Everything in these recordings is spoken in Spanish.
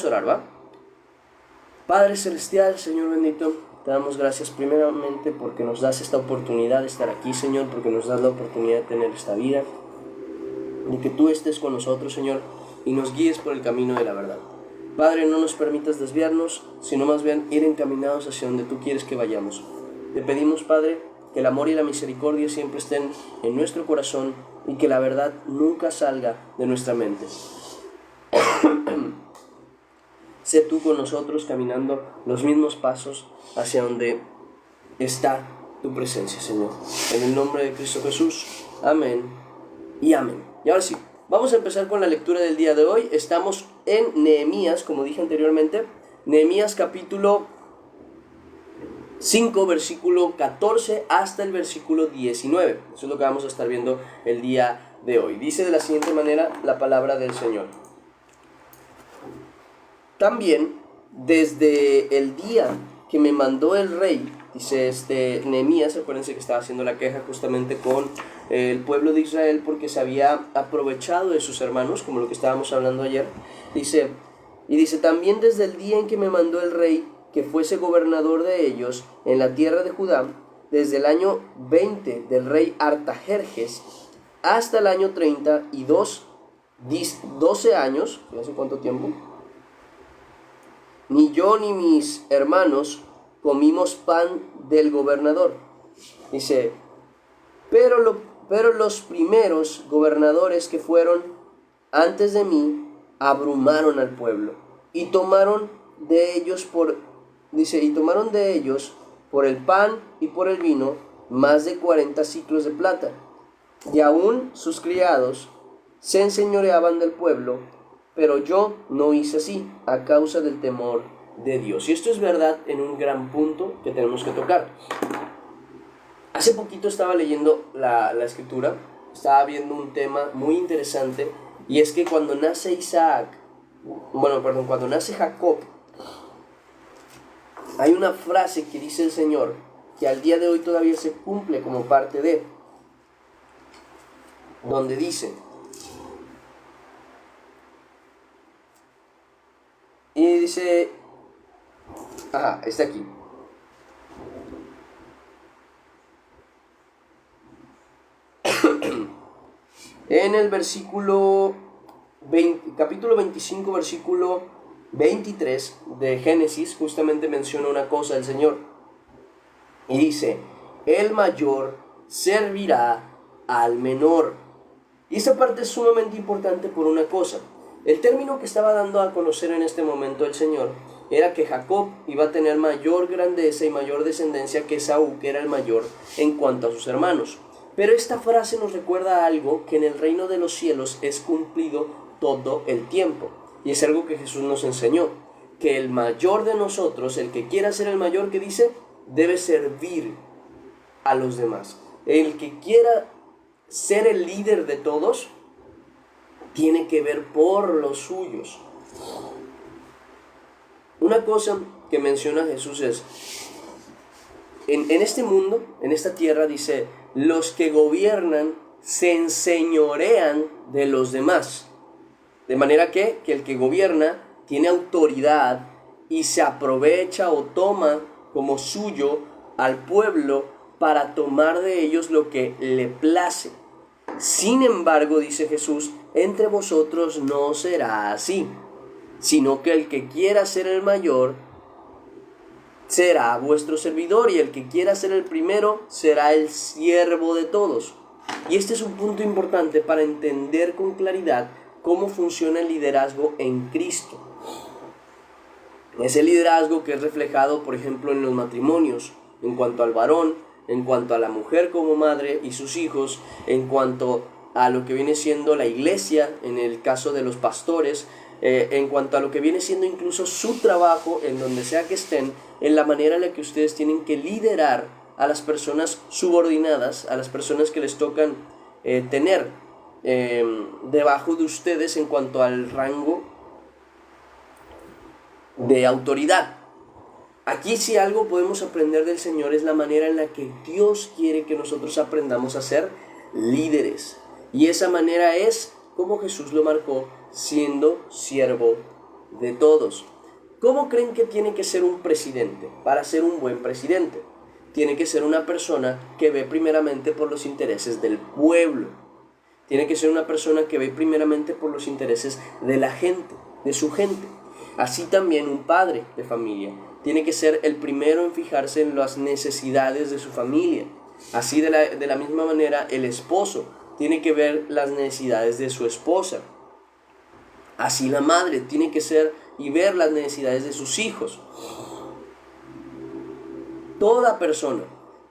Orar, ¿va? Padre Celestial, Señor bendito, te damos gracias primeramente porque nos das esta oportunidad de estar aquí, Señor, porque nos das la oportunidad de tener esta vida, de que tú estés con nosotros, Señor, y nos guíes por el camino de la verdad. Padre, no nos permitas desviarnos, sino más bien ir encaminados hacia donde tú quieres que vayamos. Te pedimos, Padre, que el amor y la misericordia siempre estén en nuestro corazón y que la verdad nunca salga de nuestra mente. Sé tú con nosotros caminando los mismos pasos hacia donde está tu presencia, Señor. En el nombre de Cristo Jesús. Amén y amén. Y ahora sí, vamos a empezar con la lectura del día de hoy. Estamos en Nehemías, como dije anteriormente. Nehemías capítulo 5, versículo 14 hasta el versículo 19. Eso es lo que vamos a estar viendo el día de hoy. Dice de la siguiente manera la palabra del Señor. También, desde el día que me mandó el rey, dice Nehemías, acuérdense que estaba haciendo la queja justamente con el pueblo de Israel porque se había aprovechado de sus hermanos, como lo que estábamos hablando ayer. Dice, también desde el día en que me mandó el rey que fuese gobernador de ellos en la tierra de Judá, desde el año 20 del rey Artajerjes hasta el año 32, 12 años, ¿ya sé cuánto tiempo? Ni yo ni mis hermanos comimos pan del gobernador. Dice, pero los primeros gobernadores que fueron antes de mí abrumaron al pueblo y tomaron de ellos por el pan y por el vino más de 40 siclos de plata. Y aún sus criados se enseñoreaban del pueblo, pero yo no hice así a causa del temor de Dios. Y esto es verdad en un gran punto que tenemos que tocar. Hace poquito estaba leyendo la escritura, estaba viendo un tema muy interesante, y es que cuando nace cuando nace Jacob, hay una frase que dice el Señor, que al día de hoy todavía se cumple como parte de, donde dice, y dice, está aquí. En el versículo 20, capítulo 25, versículo 23 de Génesis, justamente menciona una cosa el Señor. Y dice, el mayor servirá al menor. Y esta parte es sumamente importante por una cosa. El término que estaba dando a conocer en este momento el Señor era que Jacob iba a tener mayor grandeza y mayor descendencia que Esaú, que era el mayor en cuanto a sus hermanos. Pero esta frase nos recuerda algo que en el reino de los cielos es cumplido todo el tiempo. Y es algo que Jesús nos enseñó, que el mayor de nosotros, el que quiera ser el mayor, que dice, debe servir a los demás. El que quiera ser el líder de todos, tiene que ver por los suyos. Una cosa que menciona Jesús es, en este mundo, en esta tierra, dice, los que gobiernan se enseñorean de los demás. De manera que el que gobierna tiene autoridad y se aprovecha o toma como suyo al pueblo para tomar de ellos lo que le place. Sin embargo, dice Jesús, entre vosotros no será así, sino que el que quiera ser el mayor será vuestro servidor, y el que quiera ser el primero será el siervo de todos. Y este es un punto importante para entender con claridad cómo funciona el liderazgo en Cristo. Ese liderazgo que es reflejado, por ejemplo, en los matrimonios, en cuanto al varón, en cuanto a la mujer como madre y sus hijos, en cuanto a lo que viene siendo la iglesia, en el caso de los pastores, en cuanto a lo que viene siendo incluso su trabajo, en donde sea que estén, en la manera en la que ustedes tienen que liderar a las personas subordinadas, a las personas que les tocan tener debajo de ustedes en cuanto al rango de autoridad. Aquí si algo podemos aprender del Señor es la manera en la que Dios quiere que nosotros aprendamos a ser líderes. Y esa manera es como Jesús lo marcó, siendo siervo de todos. ¿Cómo creen que tiene que ser un presidente? Para ser un buen presidente, tiene que ser una persona que ve primeramente por los intereses del pueblo. Tiene que ser una persona que ve primeramente por los intereses de la gente, de su gente. Así también un padre de familia tiene que ser el primero en fijarse en las necesidades de su familia. Así de la misma manera el esposo tiene que ver las necesidades de su esposa. Así la madre tiene que ser y ver las necesidades de sus hijos. Toda persona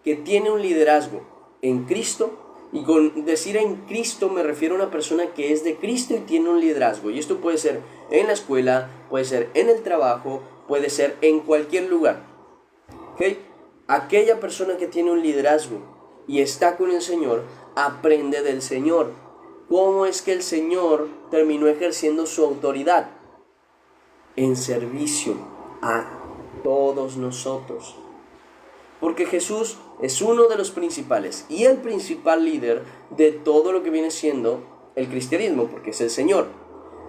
que tiene un liderazgo en Cristo, y con decir en Cristo me refiero a una persona que es de Cristo y tiene un liderazgo, y esto puede ser en la escuela, puede ser en el trabajo, puede ser en cualquier lugar. ¿Okay? Aquella persona que tiene un liderazgo y está con el Señor, aprende del Señor. ¿Cómo es que el Señor terminó ejerciendo su autoridad? En servicio a todos nosotros. Porque Jesús es uno de los principales y el principal líder de todo lo que viene siendo el cristianismo, porque es el Señor.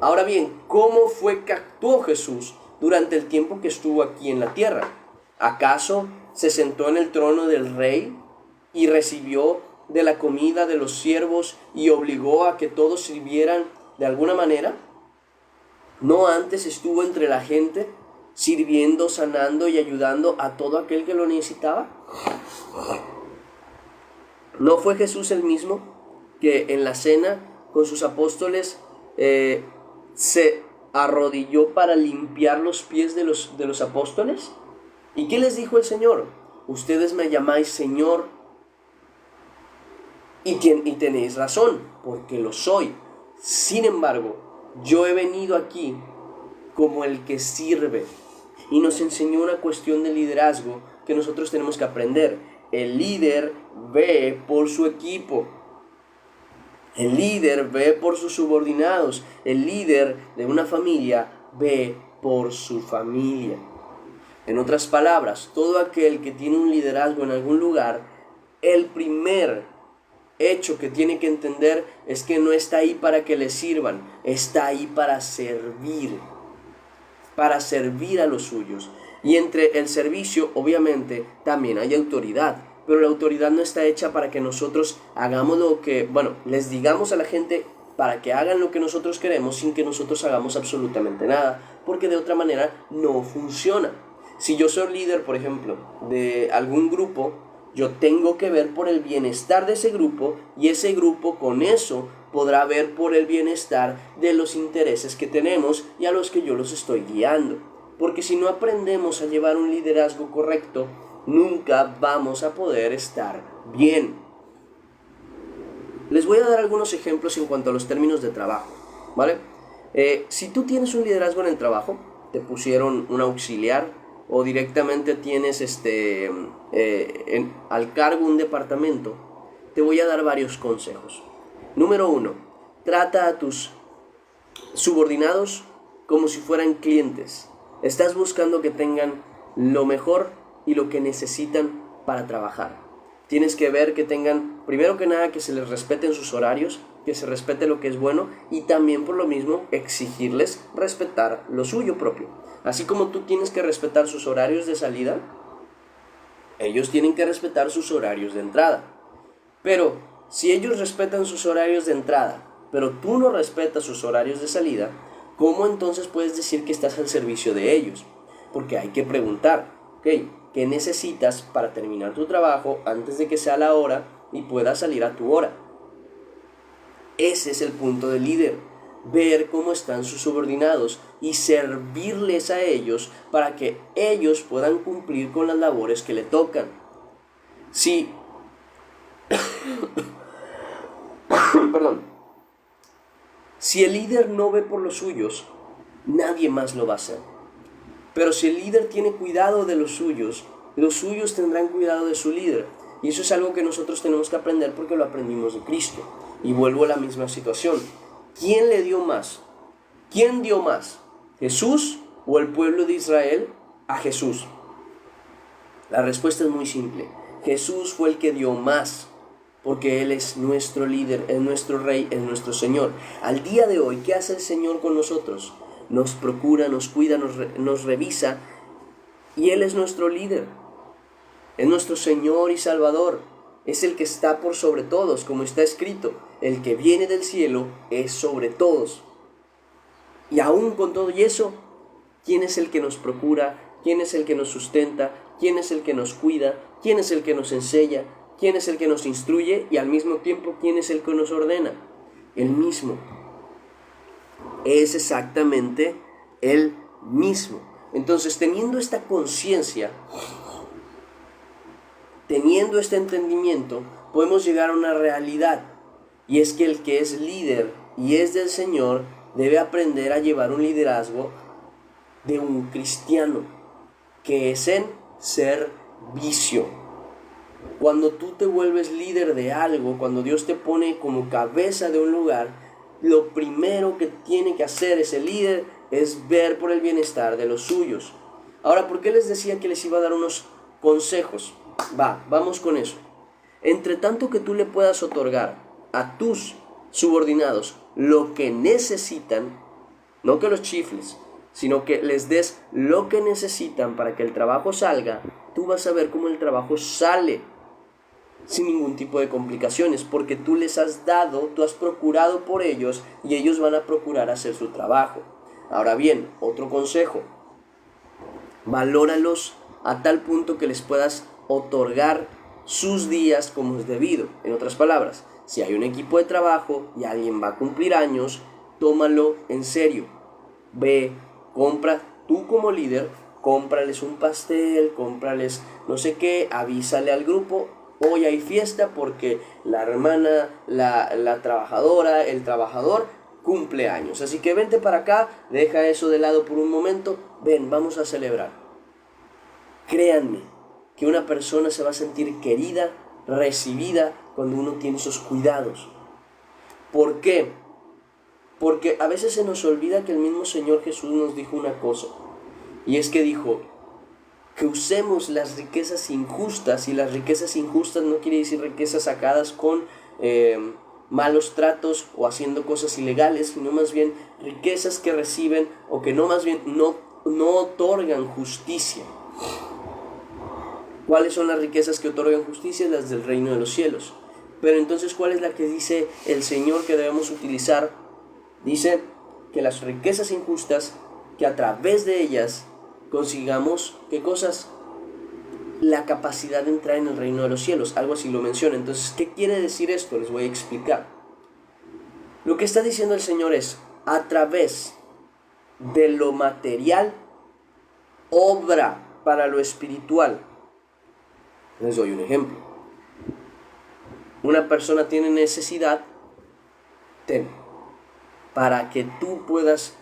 Ahora bien, ¿cómo fue que actuó Jesús durante el tiempo que estuvo aquí en la tierra? ¿Acaso se sentó en el trono del rey y recibió de la comida de los siervos y obligó a que todos sirvieran de alguna manera? ¿No antes estuvo entre la gente sirviendo, sanando y ayudando a todo aquel que lo necesitaba? ¿No fue Jesús el mismo que en la cena con sus apóstoles se arrodilló para limpiar los pies de los apóstoles? ¿Y qué les dijo el Señor? Ustedes me llamáis Señor y tenéis razón, porque lo soy. Sin embargo, yo he venido aquí como el que sirve. Y nos enseñó una cuestión de liderazgo que nosotros tenemos que aprender. El líder ve por su equipo. El líder ve por sus subordinados. El líder de una familia ve por su familia. En otras palabras, todo aquel que tiene un liderazgo en algún lugar, el primer hecho que tiene que entender es que no está ahí para que le sirvan, está ahí para servir a los suyos. Y entre el servicio, obviamente, también hay autoridad, pero la autoridad no está hecha para que nosotros hagamos les digamos a la gente para que hagan lo que nosotros queremos sin que nosotros hagamos absolutamente nada, porque de otra manera no funciona. Si yo soy líder, por ejemplo, de algún grupo, yo tengo que ver por el bienestar de ese grupo y ese grupo con eso podrá ver por el bienestar de los intereses que tenemos y a los que yo los estoy guiando. Porque si no aprendemos a llevar un liderazgo correcto, nunca vamos a poder estar bien. Les voy a dar algunos ejemplos en cuanto a los términos de trabajo, ¿vale? Si tú tienes un liderazgo en el trabajo, te pusieron un auxiliar o directamente tienes al cargo un departamento, te voy a dar varios consejos. Número 1, trata a tus subordinados como si fueran clientes. Estás buscando que tengan lo mejor y lo que necesitan para trabajar. Tienes que ver que tengan, primero que nada, que se les respeten sus horarios, que se respete lo que es bueno y también por lo mismo exigirles respetar lo suyo propio. Así como tú tienes que respetar sus horarios de salida, ellos tienen que respetar sus horarios de entrada. Pero si ellos respetan sus horarios de entrada, pero tú no respetas sus horarios de salida, ¿cómo entonces puedes decir que estás al servicio de ellos? Porque hay que preguntar, ¿qué necesitas para terminar tu trabajo antes de que sea la hora y puedas salir a tu hora? Ese es el punto del líder, ver cómo están sus subordinados y servirles a ellos para que ellos puedan cumplir con las labores que le tocan. Si el líder no ve por los suyos, nadie más lo va a hacer. Pero si el líder tiene cuidado de los suyos tendrán cuidado de su líder. Y eso es algo que nosotros tenemos que aprender porque lo aprendimos de Cristo. Y vuelvo a la misma situación. ¿Quién le dio más? ¿Quién dio más? ¿Jesús o el pueblo de Israel a Jesús? La respuesta es muy simple. Jesús fue el que dio más, porque Él es nuestro líder, es nuestro Rey, es nuestro Señor. Al día de hoy, ¿qué hace el Señor con nosotros? nos procura, nos cuida, nos revisa, y Él es nuestro líder, es nuestro Señor y Salvador, es el que está por sobre todos, como está escrito, el que viene del cielo es sobre todos. Y aún con todo y eso, ¿quién es el que nos procura? ¿Quién es el que nos sustenta? ¿Quién es el que nos cuida? ¿Quién es el que nos enseña? ¿Quién es el que nos instruye? Y al mismo tiempo, ¿quién es el que nos ordena? El mismo. Es exactamente el mismo. Entonces, teniendo esta conciencia, teniendo este entendimiento, podemos llegar a una realidad. Y es que el que es líder y es del Señor debe aprender a llevar un liderazgo de un cristiano, que es en servicio. Cuando tú te vuelves líder de algo, cuando Dios te pone como cabeza de un lugar, lo primero que tiene que hacer ese líder es ver por el bienestar de los suyos. Ahora, ¿por qué les decía que les iba a dar unos consejos? Vamos con eso. Entre tanto que tú le puedas otorgar a tus subordinados lo que necesitan, no que los chifles, sino que les des lo que necesitan para que el trabajo salga, tú vas a ver cómo el trabajo sale sin ningún tipo de complicaciones, porque tú les has dado, tú has procurado por ellos y ellos van a procurar hacer su trabajo. Ahora bien, otro consejo, valóralos a tal punto que les puedas otorgar sus días como es debido. En otras palabras, si hay un equipo de trabajo y alguien va a cumplir años, tómalo en serio. Ve, compra, tú como líder, cómprales un pastel, cómprales no sé qué, avísale al grupo, hoy hay fiesta porque la hermana, la trabajadora, el trabajador cumple años. Así que vente para acá, deja eso de lado por un momento, ven, vamos a celebrar. Créanme que una persona se va a sentir querida, recibida cuando uno tiene esos cuidados. ¿Por qué? Porque a veces se nos olvida que el mismo Señor Jesús nos dijo una cosa, y es que dijo que usemos las riquezas injustas, y las riquezas injustas no quiere decir riquezas sacadas con malos tratos o haciendo cosas ilegales, sino más bien riquezas que reciben o que no otorgan justicia. ¿Cuáles son las riquezas que otorgan justicia? Las del reino de los cielos. Pero entonces, ¿cuál es la que dice el Señor que debemos utilizar? Dice que las riquezas injustas, que a través de ellas consigamos, ¿qué cosas? La capacidad de entrar en el reino de los cielos, algo así lo menciona. Entonces, ¿qué quiere decir esto? Les voy a explicar. Lo que está diciendo el Señor es, a través de lo material, obra para lo espiritual. Les doy un ejemplo. Una persona tiene necesidad, para que tú puedas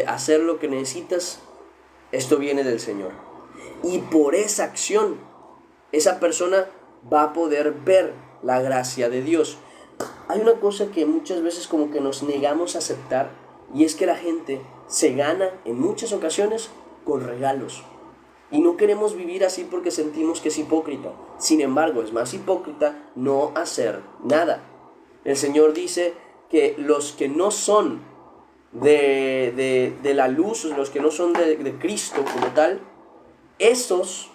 hacer lo que necesitas, esto viene del Señor. Y por esa acción, esa persona va a poder ver la gracia de Dios. Hay una cosa que muchas veces como que nos negamos a aceptar, y es que la gente se gana en muchas ocasiones con regalos. Y no queremos vivir así porque sentimos que es hipócrita. Sin embargo, es más hipócrita no hacer nada. El Señor dice que los que no son de la luz, los que no son de Cristo como tal, esos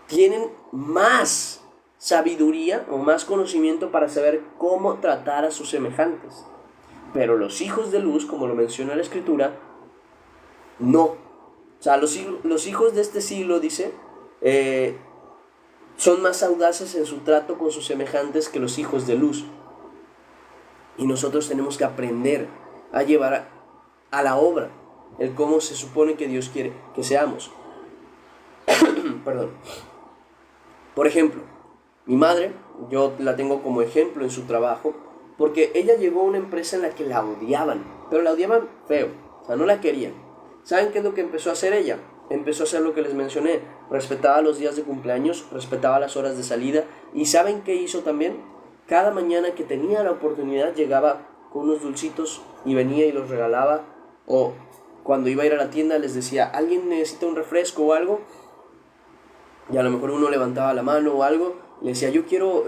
tienen más sabiduría o más conocimiento para saber cómo tratar a sus semejantes. Pero los hijos de luz, como lo menciona la Escritura, no. O sea, los hijos de este siglo, dice, son más audaces en su trato con sus semejantes que los hijos de luz. Y nosotros tenemos que aprender a llevar a la obra el cómo se supone que Dios quiere que seamos. Perdón. Por ejemplo, mi madre, yo la tengo como ejemplo en su trabajo, porque ella llegó a una empresa en la que la odiaban, pero la odiaban feo, o sea, no la querían. ¿Saben qué es lo que empezó a hacer ella? Empezó a hacer lo que les mencioné, respetaba los días de cumpleaños, respetaba las horas de salida, y ¿saben qué hizo también? Cada mañana que tenía la oportunidad llegaba con unos dulcitos y venía y los regalaba, o cuando iba a ir a la tienda les decía, ¿alguien necesita un refresco o algo? Y a lo mejor uno levantaba la mano o algo, le decía, yo quiero,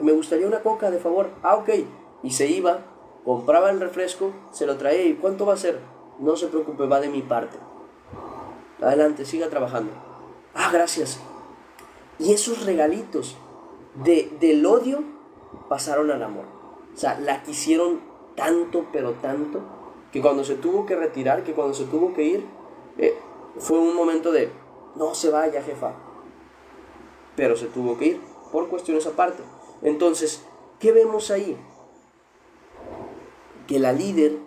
me gustaría una coca de favor, ok, y se iba, compraba el refresco, se lo traía, ¿y cuánto va a ser? no se preocupe, va de mi parte. Adelante, siga trabajando. Ah, gracias. Y esos regalitos del odio pasaron al amor. O sea, la quisieron tanto, pero tanto, que cuando se tuvo que retirar, que cuando se tuvo que ir, fue un momento de, no se vaya, jefa. Pero se tuvo que ir por cuestiones aparte. Entonces, ¿qué vemos ahí? Que la líder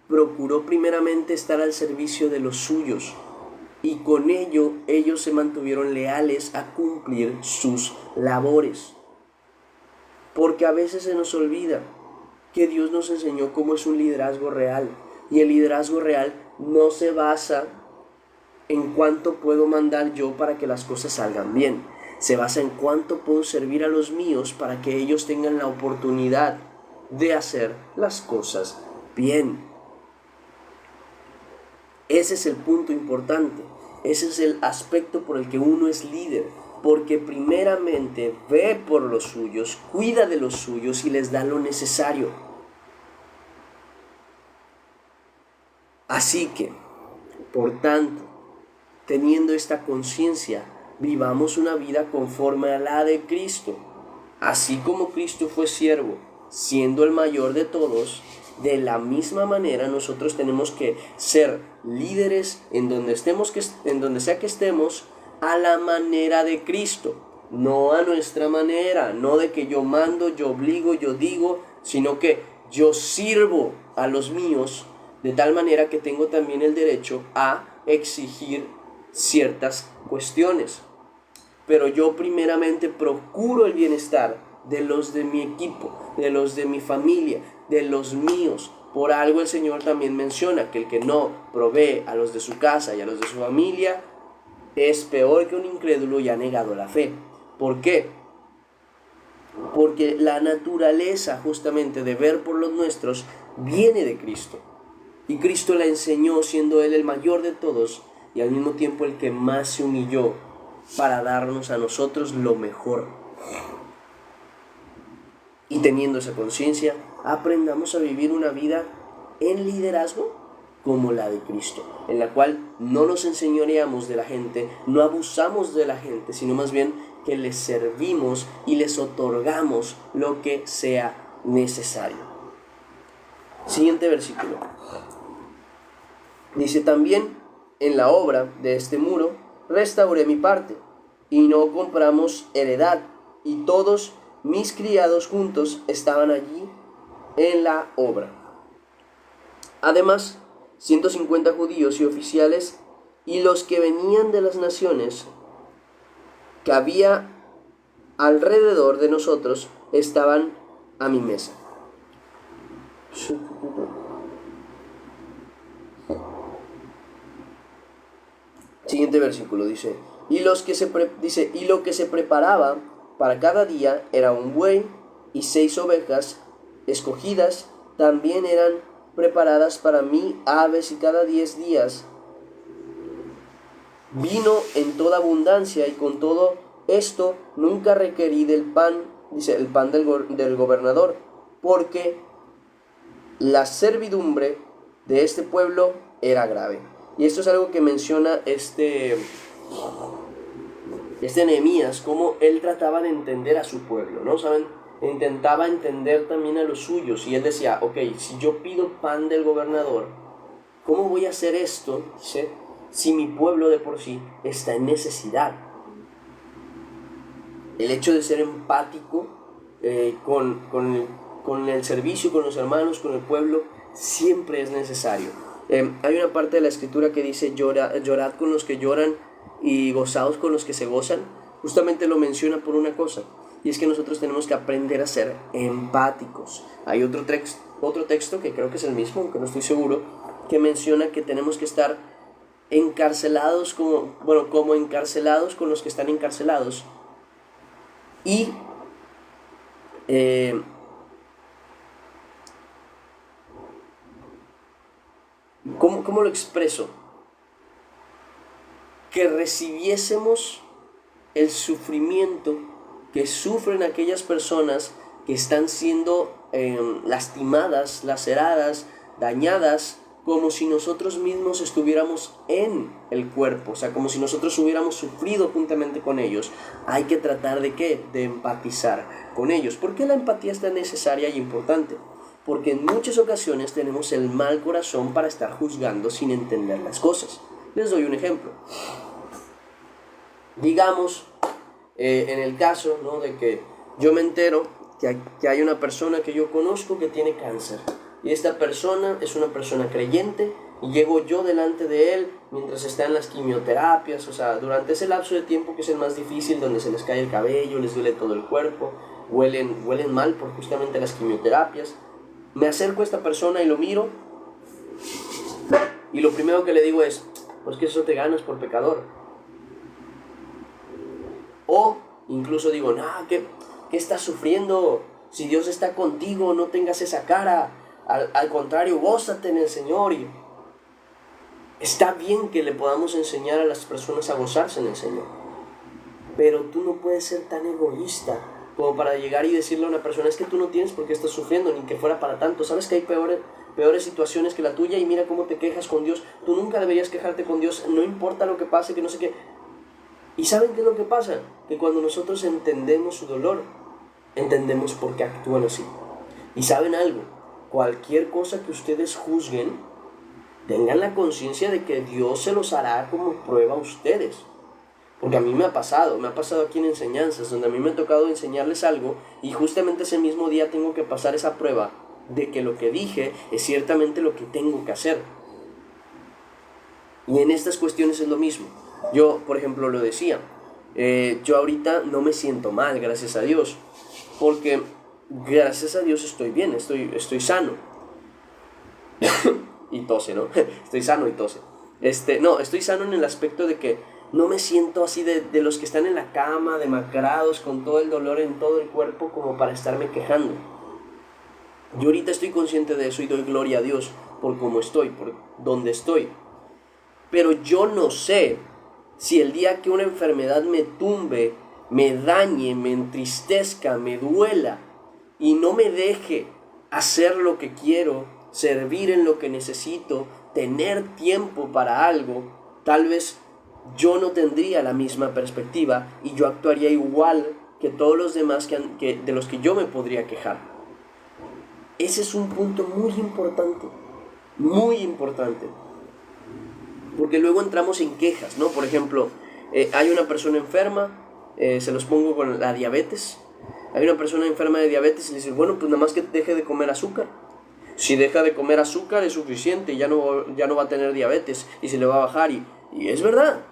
procuró primeramente estar al servicio de los suyos, y con ello ellos se mantuvieron leales a cumplir sus labores. Porque a veces se nos olvida que Dios nos enseñó cómo es un liderazgo real, y el liderazgo real no se basa en cuánto puedo mandar yo para que las cosas salgan bien, se basa en cuánto puedo servir a los míos para que ellos tengan la oportunidad de hacer las cosas bien. Ese es el punto importante, ese es el aspecto por el que uno es líder, porque primeramente ve por los suyos, cuida de los suyos y les da lo necesario. Así que, por tanto, teniendo esta conciencia, vivamos una vida conforme a la de Cristo. Así como Cristo fue siervo, siendo el mayor de todos, de la misma manera nosotros tenemos que ser líderes en donde sea que estemos, a la manera de Cristo, no a nuestra manera, no de que yo mando, yo obligo, yo digo, sino que yo sirvo a los míos de tal manera que tengo también el derecho a exigir ciertas cuestiones. Pero yo primeramente procuro el bienestar de los de mi equipo, de los de mi familia, de los míos. Por algo el Señor también menciona que el que no provee a los de su casa y a los de su familia es peor que un incrédulo y ha negado la fe. ¿Por qué? Porque la naturaleza justamente de ver por los nuestros viene de Cristo. Y Cristo la enseñó siendo Él el mayor de todos y al mismo tiempo el que más se humilló para darnos a nosotros lo mejor. Y teniendo esa conciencia, aprendamos a vivir una vida en liderazgo como la de Cristo, en la cual no nos enseñoreamos de la gente, no abusamos de la gente, sino más bien que les servimos y les otorgamos lo que sea necesario. Siguiente versículo. Dice también, en la obra de este muro restauré mi parte, y no compramos heredad, y todos mis criados juntos estaban allí en la obra. Además, 150 judíos y oficiales y los que venían de las naciones que había alrededor de nosotros estaban a mi mesa. Siguiente versículo dice, y lo que se preparaba para cada día era un buey y 6 ovejas escogidas, también eran preparadas para mí aves, y cada 10 días vino en toda abundancia, y con todo esto nunca requerí del pan, dice, el pan del gobernador, porque la servidumbre de este pueblo era grave. Y esto es algo que menciona este Nehemías, cómo él trataba de entender a su pueblo, ¿no? ¿Saben? Intentaba entender también a los suyos, y él decía, ok, si yo pido pan del gobernador, ¿cómo voy a hacer esto? ¿Sí? Si mi pueblo de por sí está en necesidad. El hecho de ser empático con el servicio, con los hermanos, con el pueblo, siempre es necesario. Hay una parte de la escritura que dice, llorad con los que lloran y gozaos con los que se gozan. Justamente lo menciona por una cosa, y es que nosotros tenemos que aprender a ser empáticos. Hay otro texto que creo que es el mismo, aunque no estoy seguro, que menciona que tenemos que estar encarcelados como encarcelados con los que están encarcelados. Y ¿cómo lo expreso? Que recibiésemos el sufrimiento que sufren aquellas personas que están siendo lastimadas, laceradas, dañadas como si nosotros mismos estuviéramos en el cuerpo, o sea, como si nosotros hubiéramos sufrido juntamente con ellos. Hay que tratar de ¿qué? De empatizar con ellos. ¿Por qué la empatía es tan necesaria y importante? Porque en muchas ocasiones tenemos el mal corazón para estar juzgando sin entender las cosas. Les doy un ejemplo. Digamos, en el caso, ¿no?, de que yo me entero que hay una persona que yo conozco que tiene cáncer. Y esta persona es una persona creyente y llego yo delante de él mientras está en las quimioterapias, o sea, durante ese lapso de tiempo que es el más difícil, donde se les cae el cabello, les duele todo el cuerpo, huelen mal por justamente las quimioterapias. Me acerco a esta persona y lo miro y lo primero que le digo es, pues que eso te ganas por pecador. O incluso digo, no, ¿qué estás sufriendo? Si Dios está contigo, no tengas esa cara. Al contrario, gózate en el Señor. Y está bien que le podamos enseñar a las personas a gozarse en el Señor. Pero tú no puedes ser tan egoísta como para llegar y decirle a una persona, es que tú no tienes por qué estás sufriendo, ni que fuera para tanto. Sabes que hay peores situaciones que la tuya y mira cómo te quejas con Dios. Tú nunca deberías quejarte con Dios, no importa lo que pase, que no sé qué. ¿Y saben qué es lo que pasa? Que cuando nosotros entendemos su dolor, entendemos por qué actúan así. ¿Y saben algo? Cualquier cosa que ustedes juzguen, tengan la conciencia de que Dios se los hará como prueba a ustedes. Porque a mí me ha pasado aquí en enseñanzas, donde a mí me ha tocado enseñarles algo y justamente ese mismo día tengo que pasar esa prueba de que lo que dije es ciertamente lo que tengo que hacer. Y en estas cuestiones es lo mismo. Yo, por ejemplo, lo decía, yo ahorita no me siento mal, gracias a Dios, porque gracias a Dios estoy bien, estoy sano. Y tose, ¿no? Estoy sano y tose. No, estoy sano en el aspecto de que no me siento así de los que están en la cama, demacrados, con todo el dolor en todo el cuerpo, como para estarme quejando. Yo ahorita estoy consciente de eso y doy gloria a Dios por cómo estoy, por donde estoy. Pero yo no sé si el día que una enfermedad me tumbe, me dañe, me entristezca, me duela y no me deje hacer lo que quiero, servir en lo que necesito, tener tiempo para algo, tal vez yo no tendría la misma perspectiva y yo actuaría igual que todos los demás de los que yo me podría quejar. Ese es un punto muy importante, porque luego entramos en quejas, ¿no? Por ejemplo, hay una persona enferma, se los pongo con la diabetes. Hay una persona enferma de diabetes y le dices, bueno, pues nada más que deje de comer azúcar. Si deja de comer azúcar es suficiente, ya no va a tener diabetes y se le va a bajar. Y es verdad.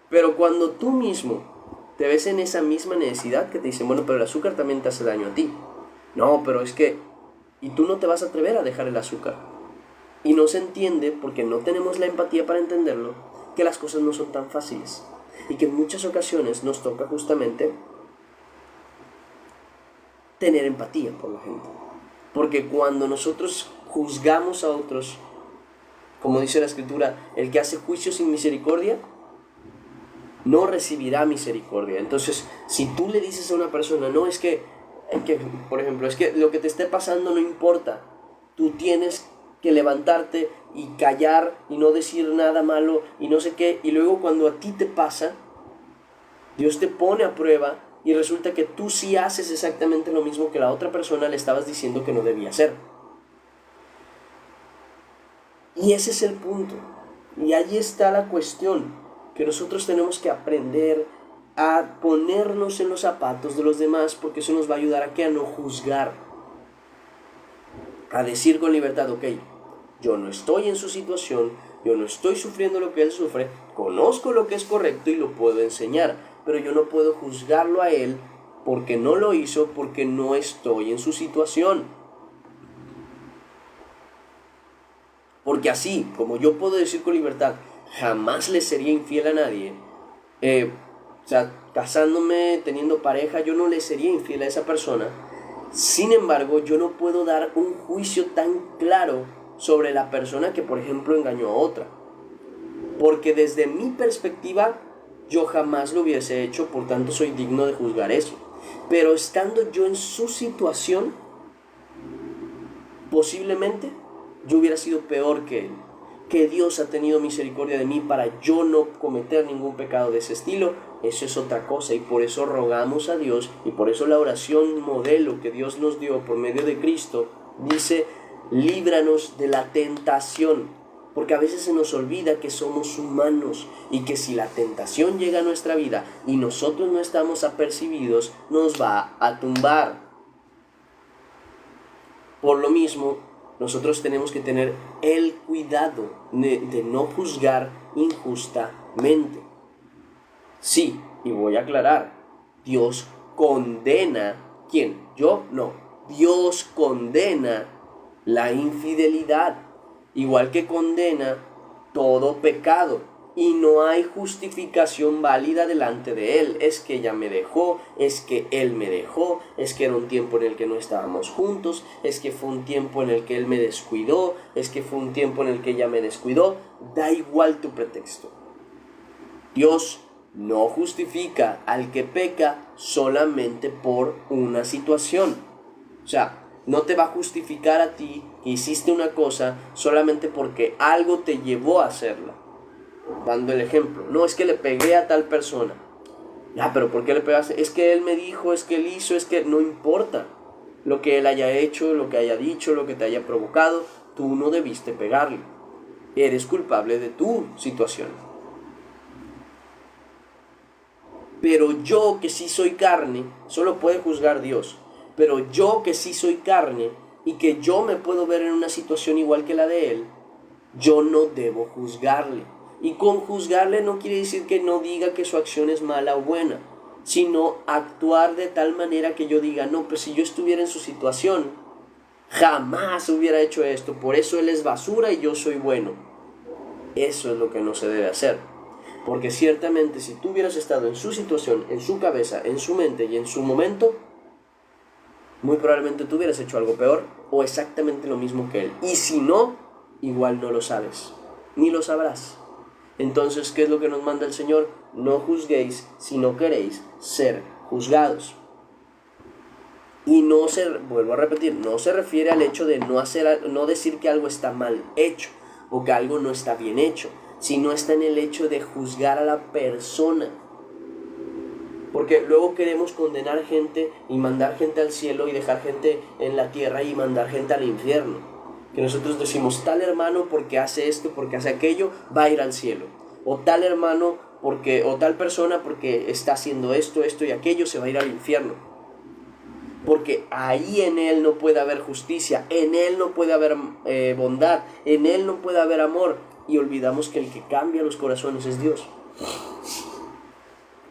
Pero cuando tú mismo te ves en esa misma necesidad que te dicen, bueno, pero el azúcar también te hace daño a ti. No, pero es que... Y tú no te vas a atrever a dejar el azúcar. Y no se entiende, porque no tenemos la empatía para entenderlo, que las cosas no son tan fáciles. Y que en muchas ocasiones nos toca justamente tener empatía por la gente. Porque cuando nosotros juzgamos a otros, como dice la Escritura, el que hace juicio sin misericordia, no recibirá misericordia. Entonces, si tú le dices a una persona, no, es que por ejemplo, es que lo que te esté pasando no importa, tú tienes que levantarte y callar y no decir nada malo y no sé qué, y luego cuando a ti te pasa, Dios te pone a prueba y resulta que tú sí haces exactamente lo mismo que la otra persona le estabas diciendo que no debía hacer. Y ese es el punto, y ahí está la cuestión, que nosotros tenemos que aprender a ponernos en los zapatos de los demás, porque eso nos va a ayudar a no juzgar, a decir con libertad, ok, yo no estoy en su situación, yo no estoy sufriendo lo que él sufre, conozco lo que es correcto y lo puedo enseñar, pero yo no puedo juzgarlo a él porque no lo hizo, porque no estoy en su situación. Porque así, como yo puedo decir con libertad, jamás le sería infiel a nadie, o sea, casándome, teniendo pareja, yo no le sería infiel a esa persona. Sin embargo, yo no puedo dar un juicio tan claro sobre la persona que, por ejemplo, engañó a otra. Porque desde mi perspectiva, yo jamás lo hubiese hecho, por tanto soy digno de juzgar eso. Pero estando yo en su situación, posiblemente yo hubiera sido peor que él, que Dios ha tenido misericordia de mí para yo no cometer ningún pecado de ese estilo, eso es otra cosa. Y por eso rogamos a Dios, y por eso la oración modelo que Dios nos dio por medio de Cristo dice: líbranos de la tentación, porque a veces se nos olvida que somos humanos y que si la tentación llega a nuestra vida y nosotros no estamos apercibidos, nos va a tumbar. Por lo mismo, nosotros tenemos que tener el cuidado de no juzgar injustamente. Sí, y voy a aclarar, Dios condena, ¿quién? ¿Yo? No. Dios condena la infidelidad, igual que condena todo pecado, y no hay justificación válida delante de Él. Es que ella me dejó, es que Él me dejó, es que era un tiempo en el que no estábamos juntos, es que fue un tiempo en el que Él me descuidó, es que fue un tiempo en el que ella me descuidó. Da igual tu pretexto. Dios no justifica al que peca solamente por una situación. O sea, no te va a justificar a ti que hiciste una cosa solamente porque algo te llevó a hacerla. Dando el ejemplo, no, es que le pegué a tal persona. Ya, pero ¿por qué le pegaste? Es que él me dijo, es que él hizo, es que no importa lo que él haya hecho, lo que haya dicho, lo que te haya provocado, tú no debiste pegarle. Eres culpable de tu situación. Pero yo que sí soy carne, solo puede juzgar Dios. Pero yo que sí soy carne y que yo me puedo ver en una situación igual que la de él, yo no debo juzgarle. Y con juzgarle no quiere decir que no diga que su acción es mala o buena, sino actuar de tal manera que yo diga: no, pues si yo estuviera en su situación, jamás hubiera hecho esto, por eso él es basura y yo soy bueno. Eso es lo que no se debe hacer. Porque ciertamente si tú hubieras estado en su situación, en su cabeza, en su mente y en su momento, muy probablemente tú hubieras hecho algo peor o exactamente lo mismo que él. Y si no, igual no lo sabes, ni lo sabrás. Entonces, ¿qué es lo que nos manda el Señor? No juzguéis si no queréis ser juzgados. Y vuelvo a repetir, no se refiere al hecho de no decir que algo está mal hecho o que algo no está bien hecho, sino está en el hecho de juzgar a la persona. Porque luego queremos condenar gente y mandar gente al cielo y dejar gente en la tierra y mandar gente al infierno. Que nosotros decimos: tal hermano porque hace esto, porque hace aquello, va a ir al cielo. O tal hermano o tal persona porque está haciendo esto y aquello, se va a ir al infierno. Porque ahí en él no puede haber justicia, en él no puede haber bondad, en él no puede haber amor. Y olvidamos que el que cambia los corazones es Dios.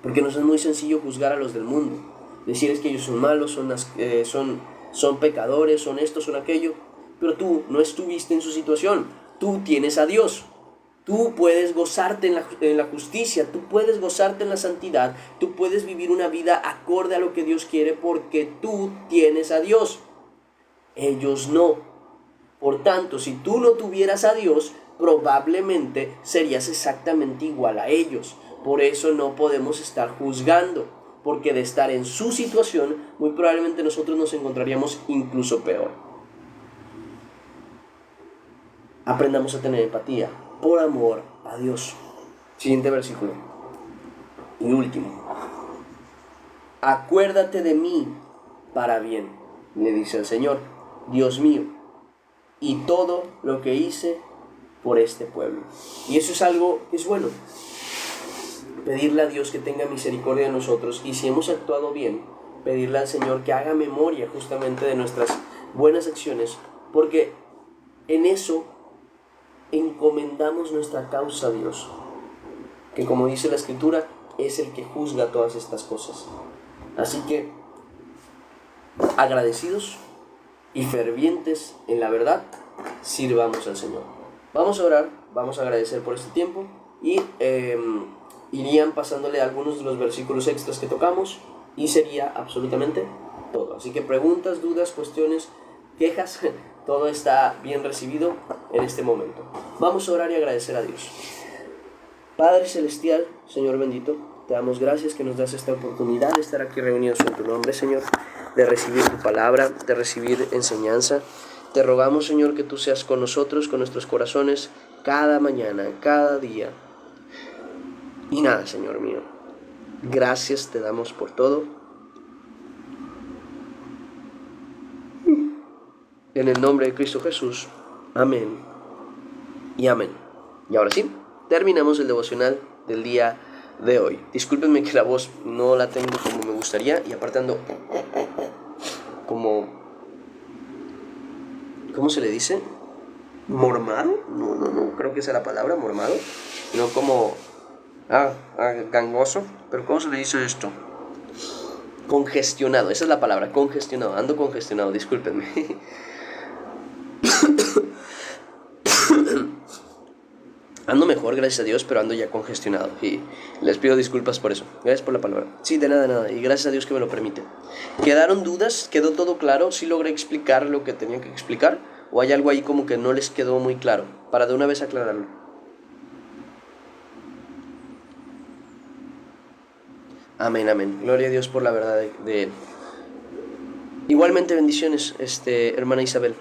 Porque nos es muy sencillo juzgar a los del mundo. Decirles que ellos son malos, son pecadores, son esto, son aquello. Pero tú no estuviste en su situación. Tú tienes a Dios. Tú puedes gozarte en la justicia. Tú puedes gozarte en la santidad. Tú puedes vivir una vida acorde a lo que Dios quiere porque tú tienes a Dios. Ellos no. Por tanto, si tú no tuvieras a Dios, probablemente serías exactamente igual a ellos. Por eso no podemos estar juzgando, porque de estar en su situación, muy probablemente nosotros nos encontraríamos incluso peor. Aprendamos a tener empatía, por amor a Dios. Siguiente versículo. Y último. Acuérdate de mí para bien, le dice el Señor, Dios mío, y todo lo que hice por este pueblo. Y eso es algo que es bueno. Pedirle a Dios que tenga misericordia de nosotros, y si hemos actuado bien, pedirle al Señor que haga memoria justamente de nuestras buenas acciones, porque en eso encomendamos nuestra causa a Dios, que como dice la Escritura, es el que juzga todas estas cosas. Así que, agradecidos y fervientes en la verdad, sirvamos al Señor. Vamos a orar, vamos a agradecer por este tiempo y irían pasándole algunos de los versículos extras que tocamos y sería absolutamente todo. Así que preguntas, dudas, cuestiones, quejas, todo está bien recibido en este momento. Vamos a orar y agradecer a Dios. Padre Celestial, Señor bendito, te damos gracias que nos das esta oportunidad de estar aquí reunidos en tu nombre, Señor, de recibir tu palabra, de recibir enseñanza. Te rogamos, Señor, que tú seas con nosotros, con nuestros corazones, cada mañana, cada día. Y nada, Señor mío, gracias te damos por todo. En el nombre de Cristo Jesús. Amén y amén. Y ahora sí, terminamos el devocional del día de hoy. Discúlpenme que la voz no la tengo como me gustaría y aparte ando como... ¿Cómo se le dice? ¿Mormado? No, creo que esa es la palabra, mormado. No como... gangoso. ¿Pero cómo se le dice esto? Congestionado, esa es la palabra, congestionado. Ando congestionado, discúlpenme. Ando mejor, gracias a Dios, pero ando ya congestionado. Y les pido disculpas por eso. Gracias por la palabra. Sí, de nada. Y gracias a Dios que me lo permite. ¿Quedaron dudas? ¿Quedó todo claro? ¿Sí logré explicar lo que tenía que explicar? ¿O hay algo ahí como que no les quedó muy claro? Para de una vez aclararlo. Amén. Gloria a Dios por la verdad de Él. Igualmente bendiciones, hermana Isabel.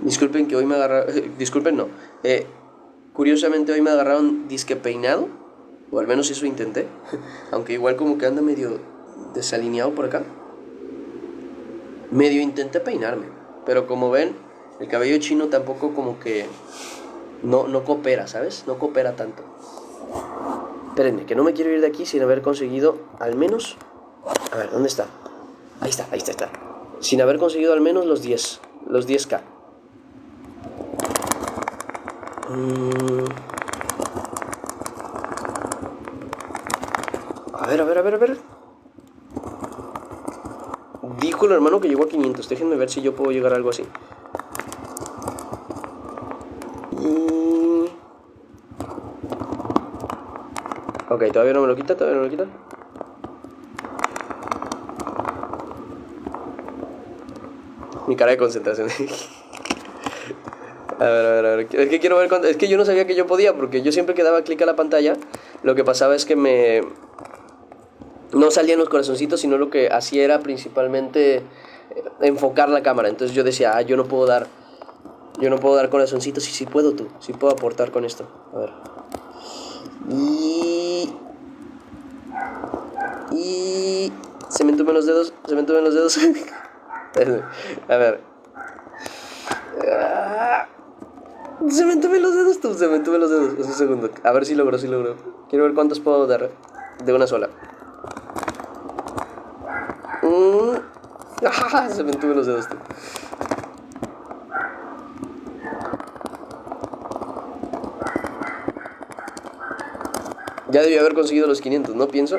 Disculpen que hoy me agarraron... Disculpen, no. Curiosamente hoy me agarraron disque peinado. O al menos eso intenté. Aunque igual como que anda medio desalineado por acá. Medio intenté peinarme. Pero como ven, el cabello chino tampoco como que... No coopera, ¿sabes? No coopera tanto. Espérenme, que no me quiero ir de aquí sin haber conseguido al menos... A ver, ¿dónde está? Ahí está. Sin haber conseguido al menos los 10K. A ver. Dijo el hermano que llegó a 500. Déjenme ver si yo puedo llegar a algo así. Ok, todavía no me lo quita. Mi cara de concentración. A ver. Es que quiero ver cuánto... Es que yo no sabía que yo podía, porque yo siempre que daba clic a la pantalla, lo que pasaba es que no salían los corazoncitos, sino lo que hacía era principalmente enfocar la cámara. Entonces yo decía, yo no puedo dar corazoncitos. Y sí puedo aportar con esto. A ver. Y se me entumen los dedos. A ver. Se me entumen los dedos. Un segundo. A ver si logro. Quiero ver cuántos puedo dar de una sola. Se me entumen los dedos, tú. Ya debí haber conseguido los 500, ¿no? Pienso.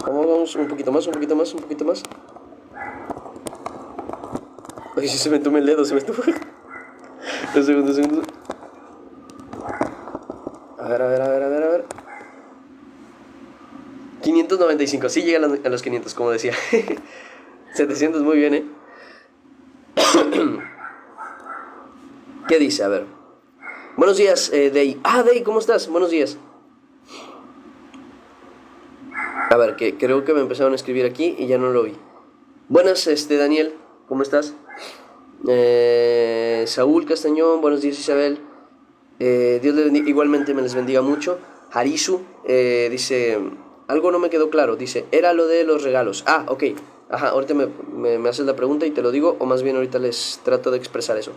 Vamos, un poquito más. Ay, sí, se me entume el dedo, Un segundo. A ver. 595, sí llegan a los 500, como decía. 700, muy bien, ¿Qué dice? A ver. Buenos días, Dey. Dey, ¿cómo estás? Buenos días. A ver, que creo que me empezaron a escribir aquí y ya no lo vi. Buenas, Daniel, ¿cómo estás? Saúl Castañón, buenos días, Isabel. Dios les bendiga, igualmente me les bendiga mucho. Harisu dice, algo no me quedó claro, dice, era lo de los regalos. Ok, ahorita me haces la pregunta y te lo digo, o más bien ahorita les trato de expresar eso.